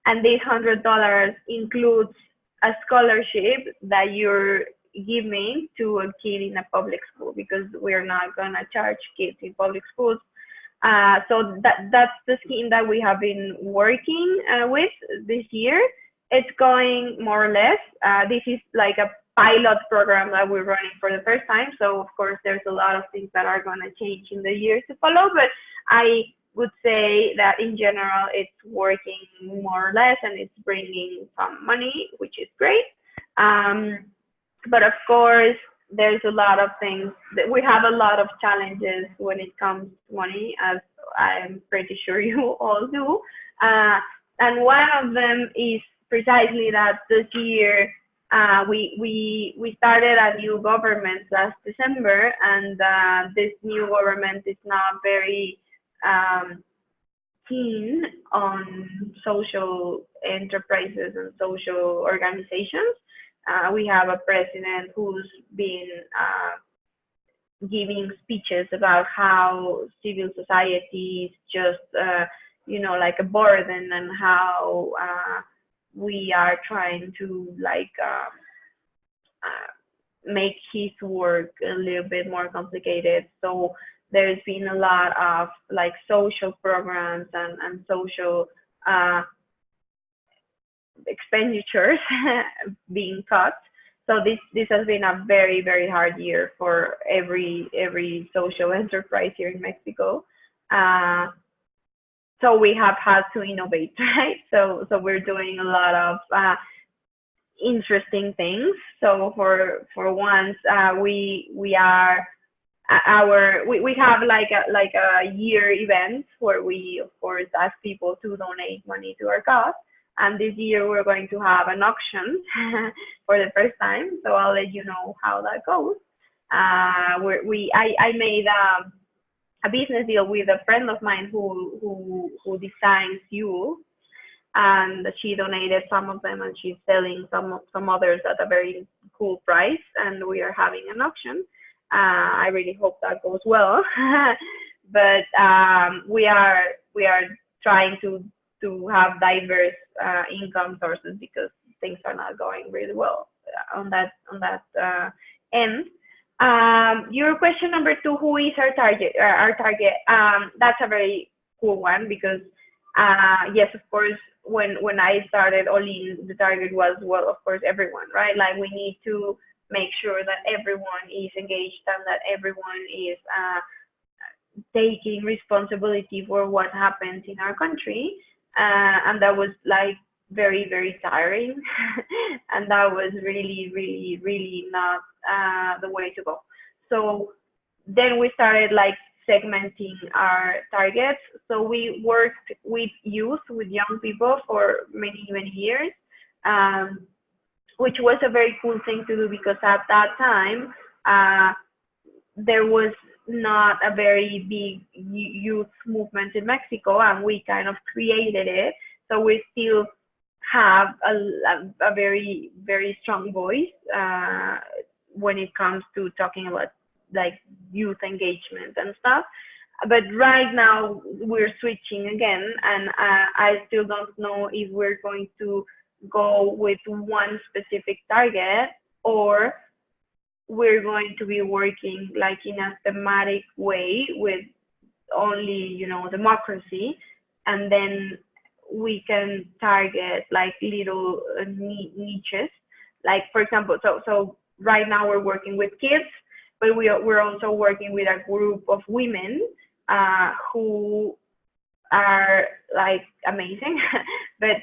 and this $100 includes a scholarship that you're giving to a kid in a public school, because we're not gonna charge kids in public schools. So that's the scheme that we have been working with this year. It's going more or less. This is like a pilot program that we're running for the first time. So of course, there's a lot of things that are going to change in the years to follow. But I would say that in general, it's working more or less, and it's bringing some money, which is great. But of course, there's a lot of things that we have a lot of challenges when it comes to money, as I'm pretty sure you all do. And one of them is precisely that this year we started a new government last December, and this new government is not very keen on social enterprises and social organizations. We have a president who's been giving speeches about how civil society is just, you know, like a burden, and how we are trying to like make his work a little bit more complicated. So there's been a lot of like social programs and social expenditures being cut. So this has been a very, very hard year for every social enterprise here in Mexico. So we have had to innovate, right? So we're doing a lot of interesting things. So for once, we have like a year event where we of course ask people to donate money to our cause. And this year we're going to have an auction for the first time. So I'll let you know how that goes. where I made a business deal with a friend of mine who designs Yule, and she donated some of them, and she's selling some others at a very cool price, and we are having an auction. I really hope that goes well. But we are trying to have diverse income sources, because things are not going really well on that end. Your question number 2, who is our target? That's a very cool one, because yes, of course, when I started Olin, the target was, well, of course, everyone, right? Like, we need to make sure that everyone is engaged and that everyone is taking responsibility for what happens in our country. And that was like very, very tiring. And that was really, really, really not the way to go. So then we started like segmenting our targets. So we worked with youth, with young people for many, many years, which was a very cool thing to do, because at that time, there was not a very big youth movement in Mexico, and we kind of created it. So we still have a very, very strong voice when it comes to talking about like youth engagement and stuff. But right now we're switching again, and I still don't know if we're going to go with one specific target, or we're going to be working like in a thematic way with only, you know, democracy, and then we can target like little niches. Like, for example, so right now we're working with kids, but we're also working with a group of women who are like amazing, but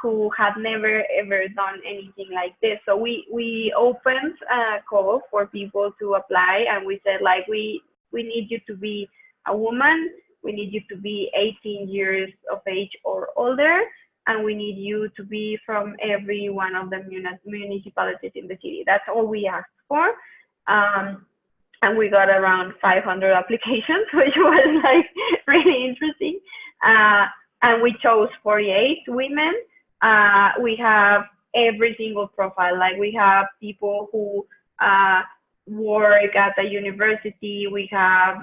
who had never ever done anything like this. So we opened a call for people to apply, and we said, like, we need you to be a woman, we need you to be 18 years of age or older, and we need you to be from every one of the municipalities in the city. That's all we asked for. And we got around 500 applications, which was like really interesting. And we chose 48 women. We have every single profile. Like, we have people who work at a university, we have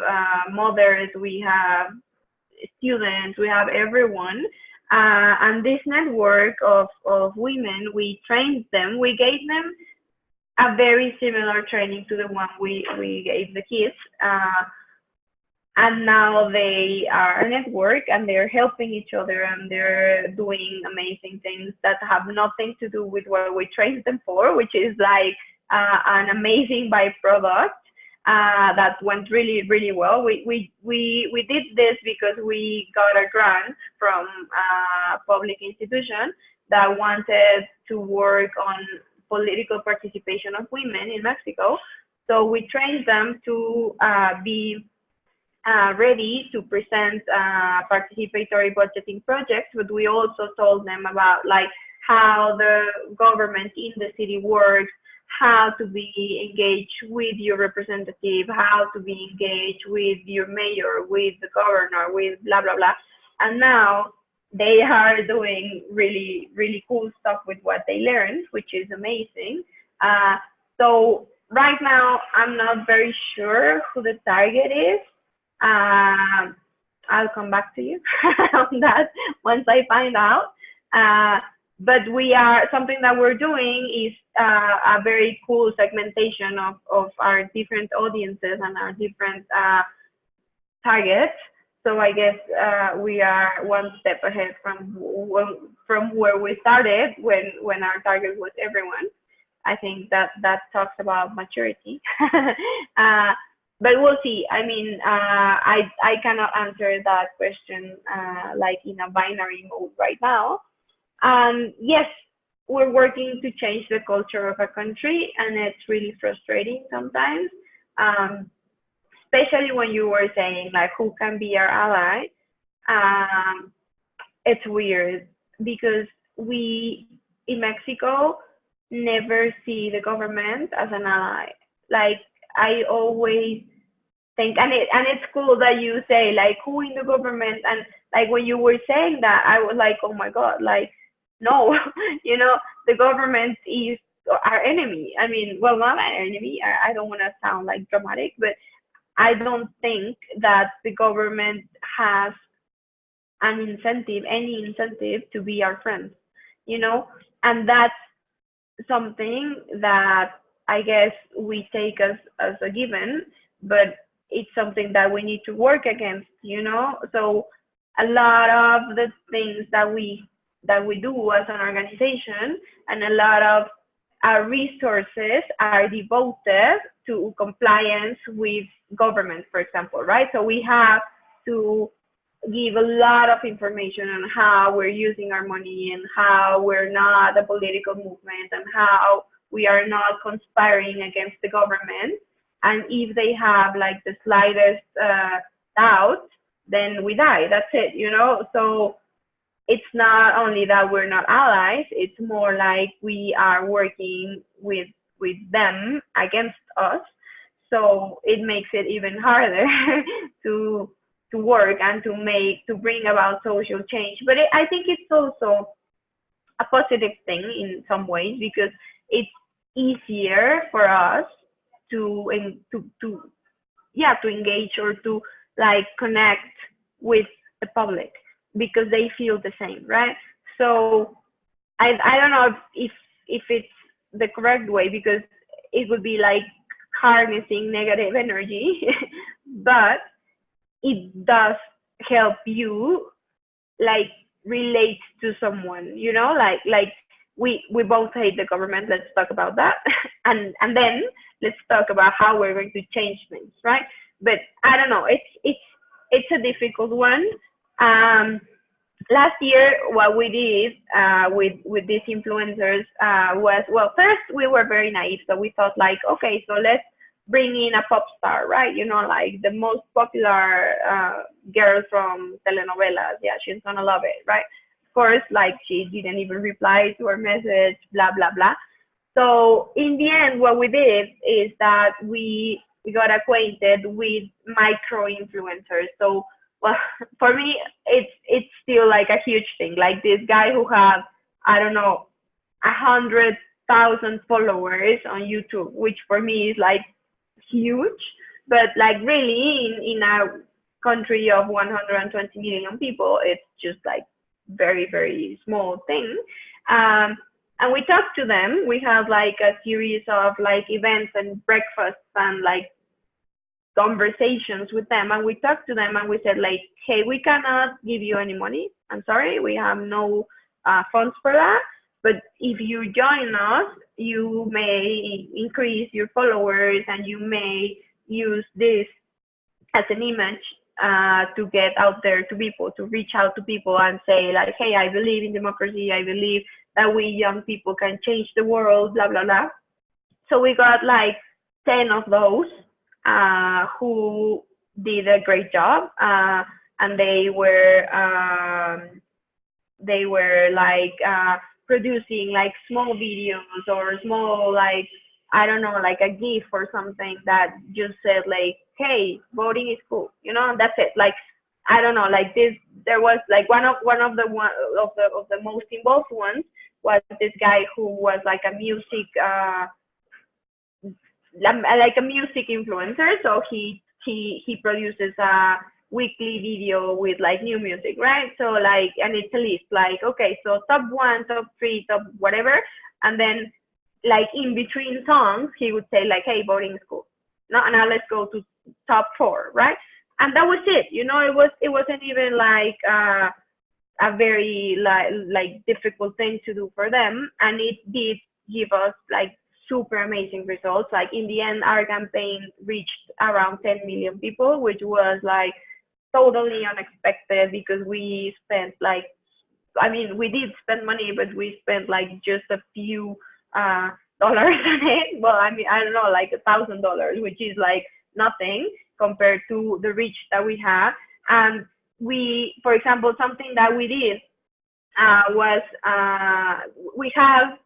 mothers, we have students, we have everyone. And this network of women, we trained them, we gave them a very similar training to the one we gave the kids. And now they are a network, and they're helping each other, and they're doing amazing things that have nothing to do with what we trained them for, which is like an amazing byproduct that went really, really well. We did this because we got a grant from a public institution that wanted to work on political participation of women in Mexico. So we trained them to be ready to present participatory budgeting projects, but we also told them about like how the government in the city works, how to be engaged with your representative, how to be engaged with your mayor, with the governor, with blah, blah, blah. And now they are doing really, really cool stuff with what they learned, which is amazing. So right now, I'm not very sure who the target is. I'll come back to you on that once I find out. But something that we're doing is a very cool segmentation of our different audiences and our different targets. So I guess we are one step ahead from where we started when our target was everyone. I think that talks about maturity. But we'll see. I mean, I cannot answer that question like in a binary mode right now. Yes, we're working to change the culture of a country, and it's really frustrating sometimes, especially when you were saying like who can be our ally. It's weird because we in Mexico never see the government as an ally. Like, I always think, and it's cool that you say like who in the government, and like when you were saying that, I was like, oh my God, like no, you know, the government is our enemy. I mean, well, not our enemy. I don't want to sound like dramatic, but I don't think that the government has an incentive, any incentive to be our friends, you know, and that's something that I guess we take as a given, but it's something that we need to work against, you know. So a lot of the things that we do as an organization, and a lot of our resources are devoted to compliance with government, for example, right? So we have to give a lot of information on how we're using our money, and how we're not a political movement, and how we are not conspiring against the government. And if they have like the slightest doubt, then we die. That's it, you know? So it's not only that we're not allies, it's more like we are working with them against us. So it makes it even harder to work and to bring about social change. But I think it's also a positive thing in some ways, because it's easier for us to engage, or to like connect with the public, because they feel the same, right? So I don't know if it's the correct way, because it would be like harnessing negative energy, but it does help you like relate to someone, you know, like we both hate the government, let's talk about that. and then let's talk about how we're going to change things, right? But I don't know, it's a difficult one. Last year what we did with these influencers was, well, first we were very naive, so we thought like, okay, so let's bring in a pop star, right? You know, like the most popular girl from telenovelas. Yeah, she's gonna love it, right? Of course, like she didn't even reply to our message, blah, blah, blah. So in the end, what we did is that we got acquainted with micro influencers. So, well, for me, it's still like a huge thing. Like this guy who has, I don't know, 100,000 followers on YouTube, which for me is like huge, but like really in a country of 120 million people, it's just like very, very small thing. And we talked to them. We had like a series of like events and breakfasts and like conversations with them, and we talked to them, and we said like, hey, we cannot give you any money, I'm sorry, we have no funds for that, but if you join us, you may increase your followers, and you may use this as an image to get out there to people, to reach out to people and say like, hey, I believe in democracy, I believe that we young people can change the world, blah, blah, blah. So we got like 10 of those who did a great job, and they were like producing like small videos, or small like, I don't know, like a GIF or something that just said like, hey, voting is cool, you know, that's it. Like, I don't know, like this, there was like one of the most involved ones was this guy who was like a music influencer. So he produces a weekly video with like new music, right? So like, and it's a list like, okay, so top 1, top 3, top whatever, and then like in between songs he would say like, hey, voting is cool, now let's go to top 4, right? And that was it, you know. It wasn't even like a very like difficult thing to do for them, and it did give us like super amazing results. Like in the end, our campaign reached around 10 million people, which was like totally unexpected, because we spent like, I mean, we did spend money, but we spent like just a few dollars on it. Well, I mean, I don't know, like $1,000, which is like nothing compared to the reach that we had. And we, for example, something that we did was we have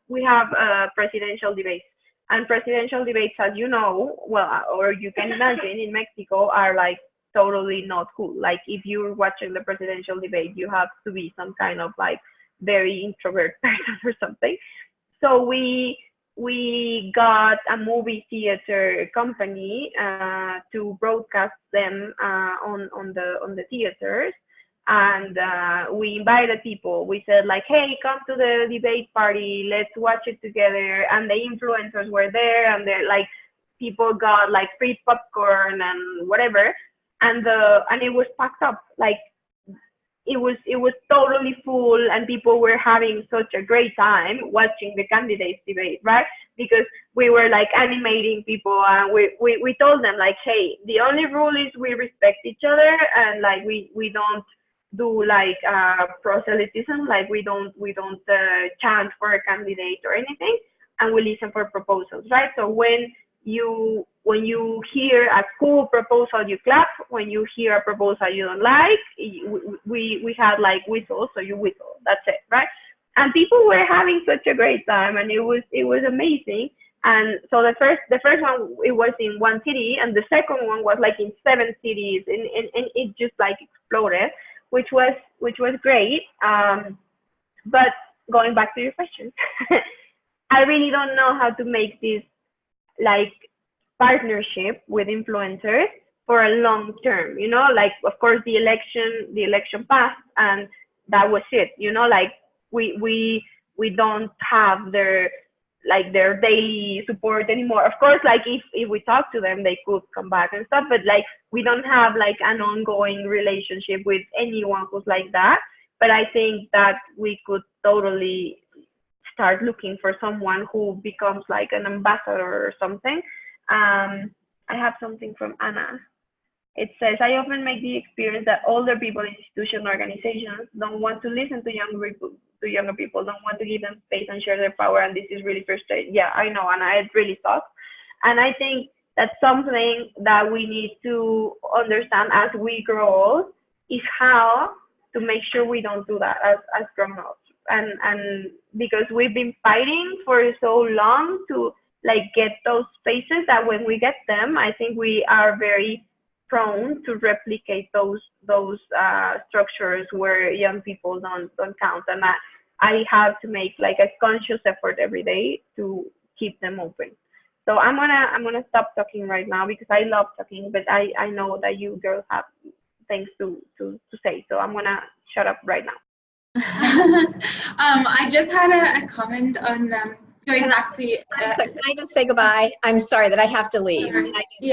presidential debates And presidential debates, as you know, well, or you can imagine, in Mexico are like totally not cool. Like if you're watching the presidential debate, you have to be some kind of like very introvert person or something. So we got a movie theater company to broadcast them on the theaters, and we invited people. We said like, hey, come to the debate party, let's watch it together. And the influencers were there, and they're like, people got like free popcorn and whatever, and it was packed up. Like it was totally full, and people were having such a great time watching the candidates debate, right? Because we were like animating people, and we told them like, hey, the only rule is we respect each other, and like we don't do like proselytism, like we don't chant for a candidate or anything, and we listen for proposals, right? So when you hear a cool proposal, you clap. When you hear a proposal you don't like, we had like whistles, so you whistle. That's it, right? And people were having such a great time, and it was amazing. And so the first one, it was in one city, and the second one was like in 7 cities, and it just like exploded, which was great. But going back to your question, I really don't know how to make this like partnership with influencers for a long term, you know, like of course the election passed and that was it, you know, like we don't have their daily support anymore. Of course, like if we talk to them, they could come back and stuff, but like we don't have like an ongoing relationship with anyone who's like that. But I think that we could totally start looking for someone who becomes like an ambassador or something. I have something from Anna. It says, I often make the experience that older people, institutions, organizations don't want to listen to younger people, don't want to give them space and share their power, and this is really frustrating. Yeah, I know, Anna, it really sucks. And I think that's something that we need to understand as we grow old, is how to make sure we don't do that as grown-ups. And because we've been fighting for so long to like get those spaces, that when we get them, I think we are very prone to replicate those structures where young people don't count. And I have to make like a conscious effort every day to keep them open. So I'm gonna stop talking right now because I love talking, but I know that you girls have things to say. So I'm gonna shut up right now. I just had a comment on going back to. Can I just say goodbye? I'm sorry that I have to leave. Sure.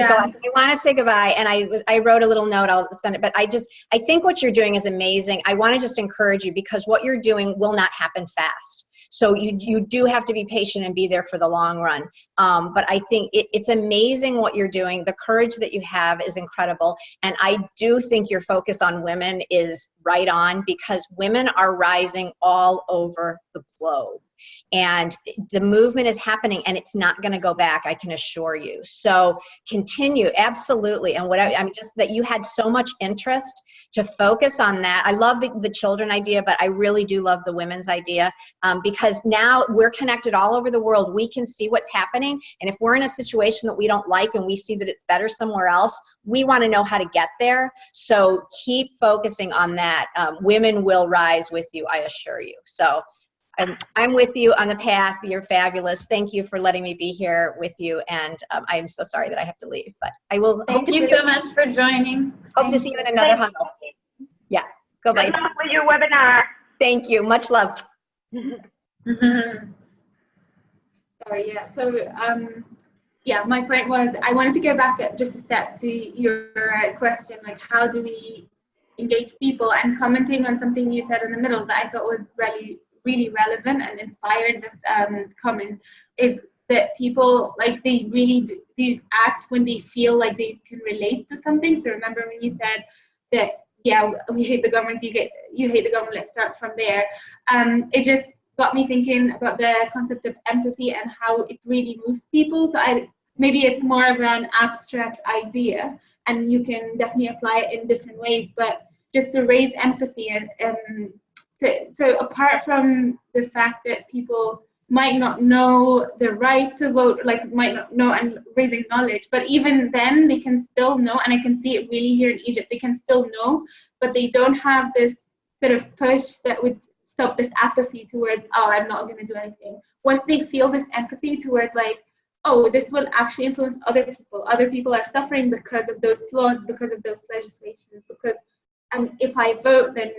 So I want to say goodbye, and I wrote a little note. I'll send it. But I think what you're doing is amazing. I want to just encourage you, because what you're doing will not happen fast. So you do have to be patient and be there for the long run. But I think it's amazing what you're doing. The courage that you have is incredible. And I do think your focus on women is right on, because women are rising all over the globe. And the movement is happening, and it's not going to go back, I can assure you. So continue, absolutely. And I'm just that you had so much interest to focus on that. I love the children idea, but I really do love the women's idea, because now we're connected all over the world. We can see what's happening. And if we're in a situation that we don't like and we see that it's better somewhere else, we want to know how to get there. So keep focusing on that. Women will rise with you, I assure you. So I'm with you on the path. You're fabulous. Thank you for letting me be here with you. And I'm so sorry that I have to leave, but I will. Thank you so much for joining. Hope to see you in another huddle. Yeah, go bye. Good luck with your webinar. Thank you. Much love. Sorry, yeah. So, yeah, my point was I wanted to go back just a step to your question, like how do we engage people? And commenting on something you said in the middle that I thought was really relevant and inspired this comment, is that people, like, they really do act when they feel like they can relate to something. So remember when you said that, yeah, we hate the government, you hate the government, let's start from there. It just got me thinking about the concept of empathy and how it really moves people. So maybe it's more of an abstract idea, and you can definitely apply it in different ways, but just to raise empathy and so apart from the fact that people might not know the right to vote, like might not know, and raising knowledge. But even then, they can still know, and I can see it really here in Egypt. They can still know, but they don't have this sort of push that would stop this apathy towards, oh, I'm not going to do anything. Once they feel this empathy towards, like, oh, this will actually influence other people. Other people are suffering because of those laws, because of those legislations, and if I vote, then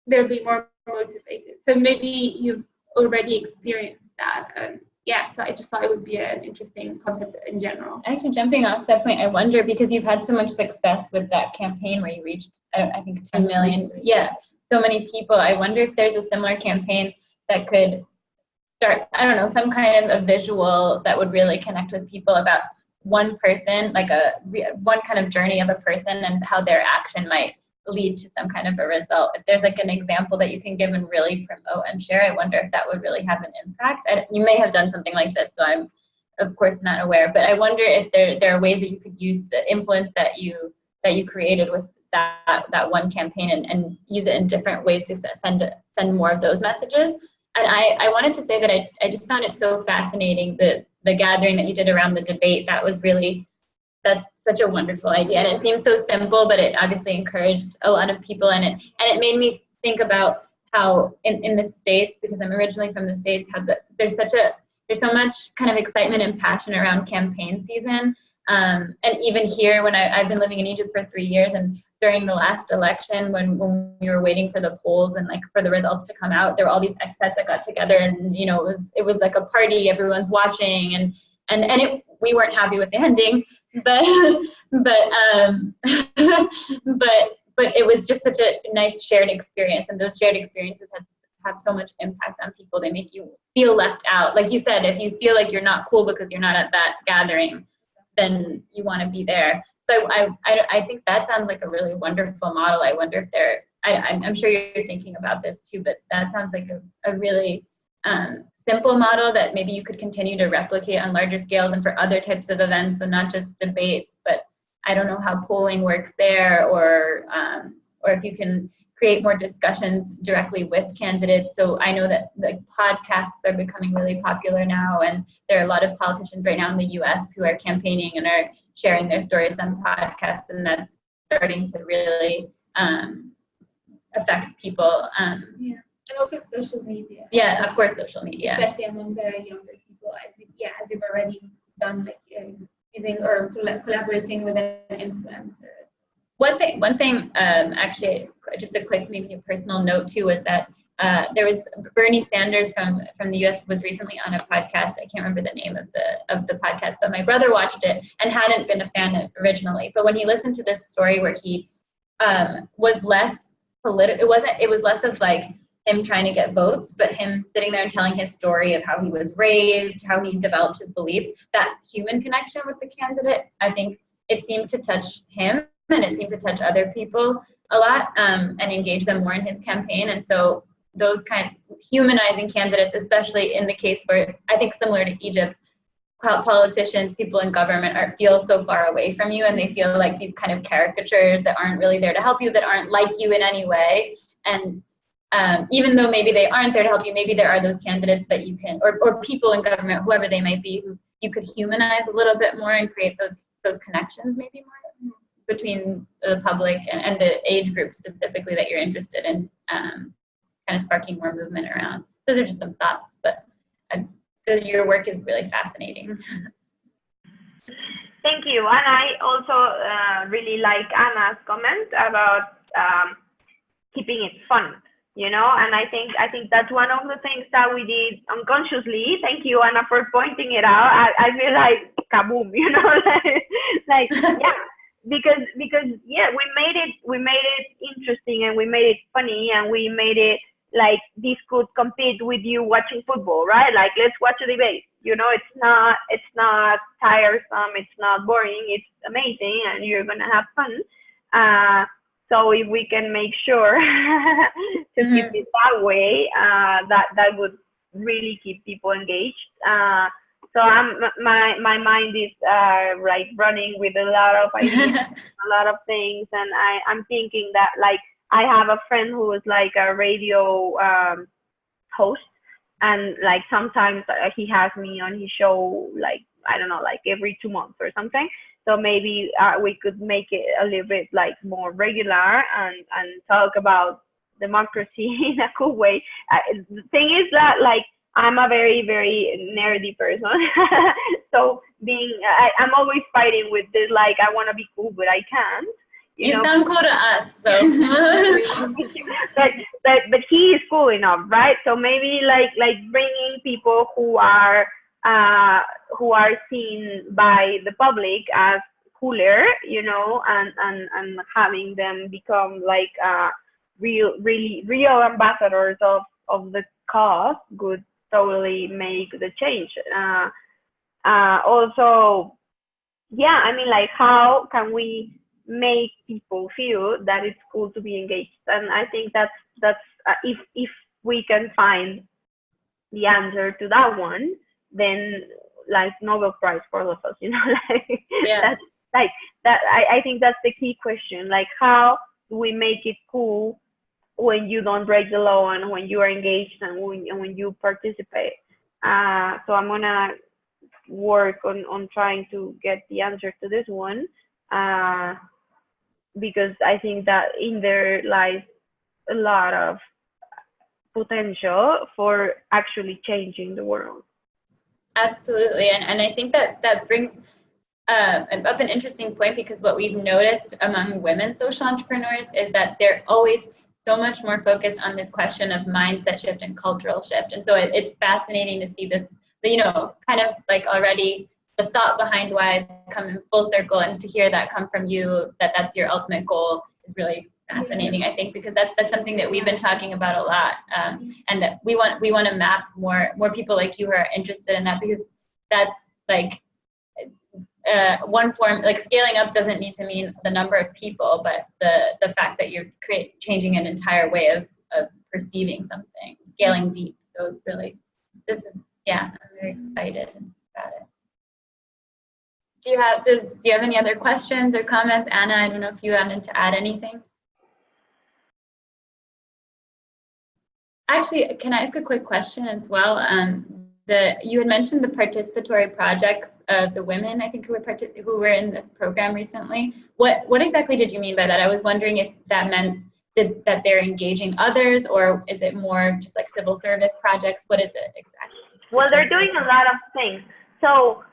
they'll be more motivated. So maybe you've already experienced that. Yeah, so I just thought it would be an interesting concept in general. Actually, jumping off that point, I wonder, because you've had so much success with that campaign where you reached, I think, 10 million. Yeah, so many people. I wonder if there's a similar campaign that could start, I don't know, some kind of a visual that would really connect with people about one person, like one kind of journey of a person and how their action might lead to some kind of a result. If there's like an example that you can give and really promote and share, I wonder if that would really have an impact. You may have done something like this, so I'm of course not aware, but I wonder if there are ways that you could use the influence that you created with that one campaign and use it in different ways to send more of those messages. And I wanted to say that I just found it so fascinating, the gathering that you did around the debate. That's such a wonderful idea, and it seems so simple, but it obviously encouraged a lot of people, and it made me think about how in the States, because I'm originally from the States, there's so much kind of excitement and passion around campaign season, and even here, when I've been living in Egypt for 3 years, and during the last election, when we were waiting for the polls and like for the results to come out, there were all these expats that got together, and it was like a party, everyone's watching, and we weren't happy with the ending. But it was just such a nice shared experience, and those shared experiences have so much impact on people. They make you feel left out. Like you said, if you feel like you're not cool because you're not at that gathering, then you want to be there. So I think that sounds like a really wonderful model. I wonder if I'm sure you're thinking about this too, but that sounds like a really simple model that maybe you could continue to replicate on larger scales and for other types of events, so not just debates, but I don't know how polling works there, or if you can create more discussions directly with candidates. So I know that like podcasts are becoming really popular now, and there are a lot of politicians right now in the US who are campaigning and are sharing their stories on podcasts, and that's starting to really affect people. Yeah. And also social media. Yeah, of course, social media. Especially among the younger people, as you've already done, like using or collaborating with an influencer. One thing, actually, just a quick, maybe a personal note too, was that there was Bernie Sanders from the U.S. was recently on a podcast. I can't remember the name of the podcast, but my brother watched it and hadn't been a fan originally. But when he listened to this story where he was less political, it was less of like him trying to get votes, but him sitting there and telling his story of how he was raised, how he developed his beliefs, that human connection with the candidate, I think it seemed to touch him, and it seemed to touch other people a lot, and engage them more in his campaign. And so those kind of humanizing candidates, especially in the case where I think similar to Egypt, politicians, people in government feel so far away from you, and they feel like these kind of caricatures that aren't really there to help you, that aren't like you in any way. And even though maybe they aren't there to help you, maybe there are those candidates that you can, or people in government, whoever they might be, who you could humanize a little bit more and create those connections maybe more between the public and the age group specifically that you're interested in, kind of sparking more movement around. Those are just some thoughts, but your work is really fascinating. Thank you. And I also really like Anna's comment about keeping it fun. And I think that's one of the things that we did unconsciously. Thank you, Anna, for pointing it out. I feel like kaboom, like yeah, because yeah, we made it interesting, and we made it funny, and we made it like this could compete with you watching football, right? Like, let's watch a debate. It's not tiresome, it's not boring, it's amazing, and you're gonna have fun. So if we can make sure to keep it that way, that would really keep people engaged. So my mind is like running with a lot of ideas, a lot of things, and I'm thinking that, like, I have a friend who is like a radio host, and like sometimes he has me on his show, like I don't know, like every 2 months or something. So maybe we could make it a little bit like more regular and talk about democracy in a cool way. The thing is that like I'm a very, very nerdy person. So I'm always fighting with this, like I want to be cool, but I can't. You know? sound cool to us, so. but he is cool enough, right? So maybe like bringing people who are seen by the public as cooler, and having them become like real ambassadors of the cause would totally make the change. Also, yeah, I mean, like, how can we make people feel that it's cool to be engaged? And I think that's if we can find the answer to that one, then like Nobel Prize for all of us, like Yeah. I think that's the key question. Like, how do we make it cool when you don't break the law and when you are engaged and when you participate? So I'm gonna work on trying to get the answer to this one, because I think that in there lies a lot of potential for actually changing the world. Absolutely, and I think that brings up an interesting point, because what we've noticed among women social entrepreneurs is that they're always so much more focused on this question of mindset shift and cultural shift. And so it's fascinating to see this, kind of like already the thought behind why it's come in full circle, and to hear that come from you, that's your ultimate goal, is really fascinating, I think, because that's something that we've been talking about a lot, and that we want to map more people like you who are interested in that, because that's like one form. Like, scaling up doesn't need to mean the number of people, but the fact that you're changing an entire way of perceiving something, scaling deep. So it's really, I'm very excited about it. Do you have any other questions or comments, Anna? I don't know if you wanted to add anything. Actually, can I ask a quick question as well? You had mentioned the participatory projects of the women, I think, who were in this program recently. What exactly did you mean by that? I was wondering if that meant that they're engaging others, or is it more just like civil service projects? What is it exactly? Well, they're doing a lot of things. So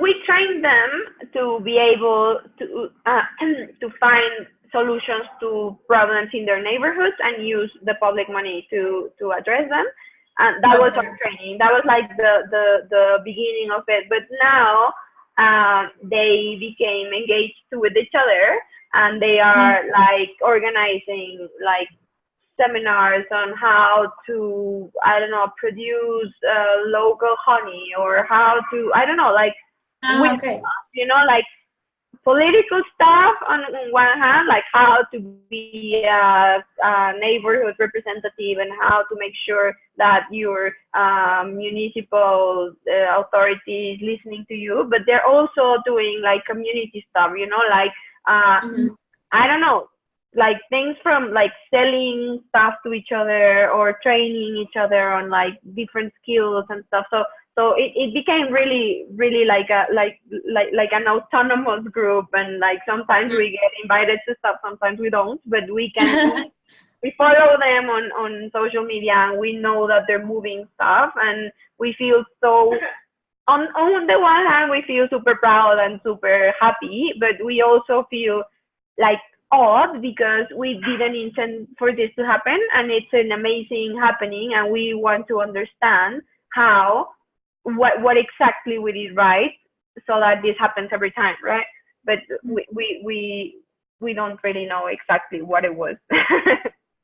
we train them to be able to find solutions to problems in their neighborhoods and use the public money to address them. And that was our training. That was like the beginning of it. But now they became engaged with each other, and they are like organizing like seminars on how to, I don't know, produce local honey, or how to, I don't know, like, like political stuff on one hand, like how to be a neighborhood representative and how to make sure that your municipal authority is listening to you. But they're also doing like community stuff, like, I don't know, like things from like selling stuff to each other or training each other on like different skills and stuff. So it became really, really like an autonomous group, and like sometimes we get invited to stuff, sometimes we don't, but we can we follow them on social media, and we know that they're moving stuff, and we feel so on the one hand we feel super proud and super happy, but we also feel like odd because we didn't intend for this to happen, and it's an amazing happening, and we want to understand what exactly we did right so that this happens every time, right? But we don't really know exactly what it was.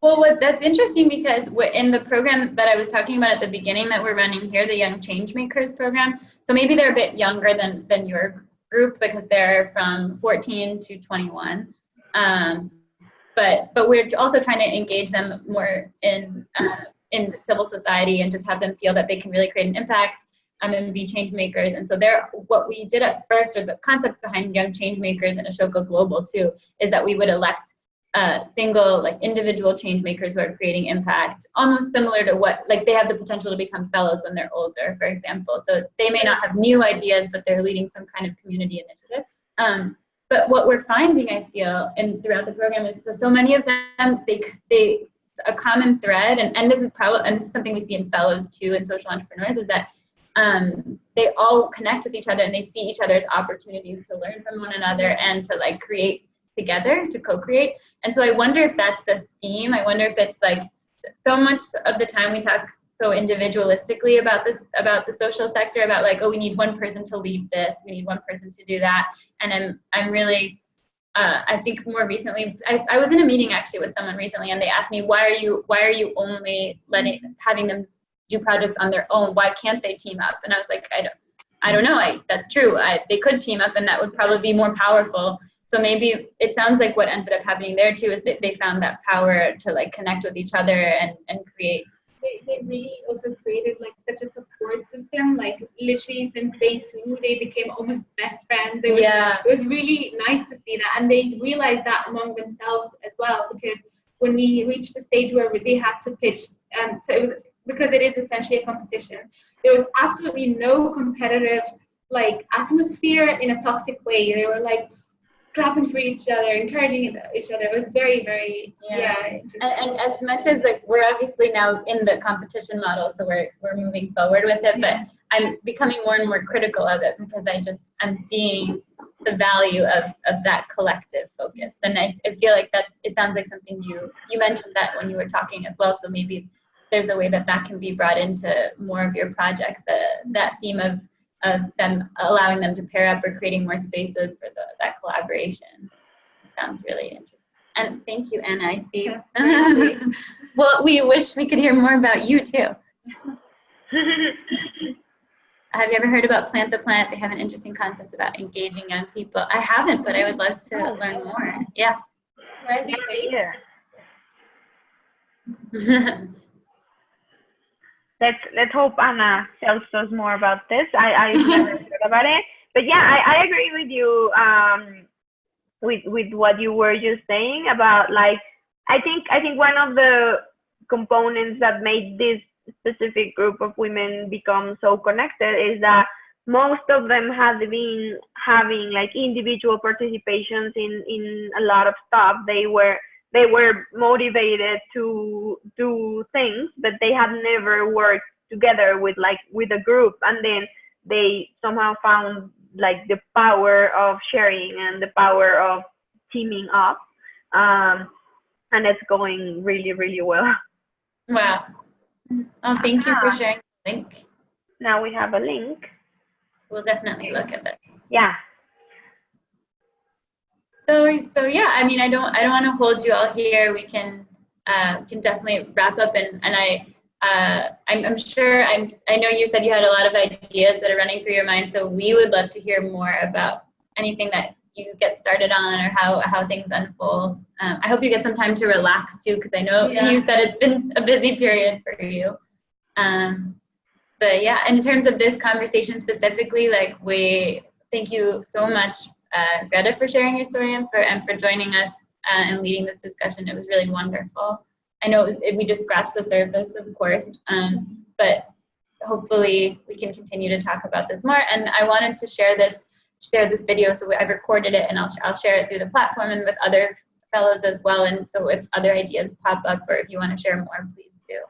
Well, that's interesting, because in the program that I was talking about at the beginning that we're running here, the Young Changemakers program, so maybe they're a bit younger than your group, because they're from 14 to 21. But we're also trying to engage them more in civil society, and just have them feel that they can really create an impact and be change makers. And so what we did at first, or the concept behind Young Changemakers and Ashoka Global too, is that we would elect single, like individual change makers who are creating impact, almost similar to what, like they have the potential to become fellows when they're older, for example. So they may not have new ideas, but they're leading some kind of community initiative. But what we're finding, I feel, and throughout the program is so many of them, they a common thread, and this is something we see in fellows too, and social entrepreneurs, is that they all connect with each other and they see each other's opportunities to learn from one another and to like create together, to co-create. And so I wonder if that's the theme. I wonder if it's like, so much of the time we talk so individualistically about the social sector, about like, oh, we need one person to lead this, we need one person to do that. And I'm really, I think more recently, I was in a meeting actually with someone recently, and they asked me, why are you only having them do projects on their own? Why can't they team up? And I was like, I don't know. That's true. They could team up, and that would probably be more powerful. So maybe it sounds like what ended up happening there too is that they found that power to like connect with each other and create. They really also created like such a support system. Like literally since day 2, they became almost best friends. It was really nice to see that, and they realized that among themselves as well. Because when we reached the stage where they had to pitch, so it was, because it is essentially a competition, there was absolutely no competitive like atmosphere in a toxic way. They were like clapping for each other, encouraging each other. It was very, very, interesting. And as much as like we're obviously now in the competition model, so we're moving forward with it, but I'm becoming more and more critical of it, because I'm seeing the value of that collective focus. And I feel like that it sounds like something you mentioned that when you were talking as well. So maybe there's a way that can be brought into more of your projects, that theme of them allowing them to pair up or creating more spaces for that collaboration. It sounds really interesting. And thank you, Anna. I see. Well, we wish we could hear more about you too. Have you ever heard about Plant the Plant? They have an interesting concept about engaging young people. I haven't, but I would love to learn more. Yeah. Where are they based? Let's hope Anna tells us more about this. I've never heard about it, but yeah, I agree with you with what you were just saying about like I think one of the components that made this specific group of women become so connected is that most of them had been having like individual participations in a lot of stuff. They were motivated to do things, but they had never worked together with a group, and then they somehow found like the power of sharing and the power of teaming up, and it's going really, really well. Wow. Oh, thank you for sharing the link. Now we have a link. We'll definitely look at this. Yeah. So yeah, I mean, I don't want to hold you all here. We can definitely wrap up, and I'm sure I know you said you had a lot of ideas that are running through your mind. So we would love to hear more about anything that you get started on or how things unfold. I hope you get some time to relax too, because I know you said it's been a busy period for you. But yeah, in terms of this conversation specifically, like we thank you so much, Greta, for sharing your story and for joining us and leading this discussion. It was really wonderful. I know we just scratched the surface, of course, but hopefully we can continue to talk about this more. And I wanted to share this video, so I've recorded it, and I'll share it through the platform and with other fellows as well. And so if other ideas pop up, or if you want to share more, please do.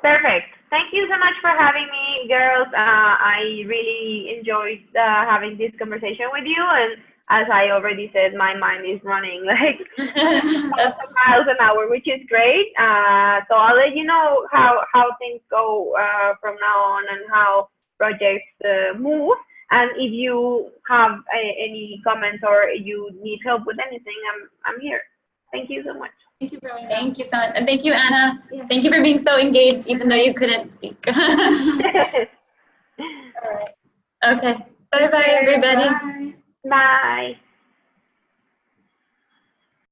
Perfect. Thank you so much for having me, girls. I really enjoyed having this conversation with you, and as I already said, my mind is running like miles an hour, which is great. So I'll let you know how things go from now on and how projects move. And if you have any comments or you need help with anything, I'm here. Thank you so much. Thank you, Brian. Thank you so much. And thank you, Anna. Yeah. Thank you for being so engaged, even though you couldn't speak. All right. Okay. Bye-bye, everybody. Bye. Bye.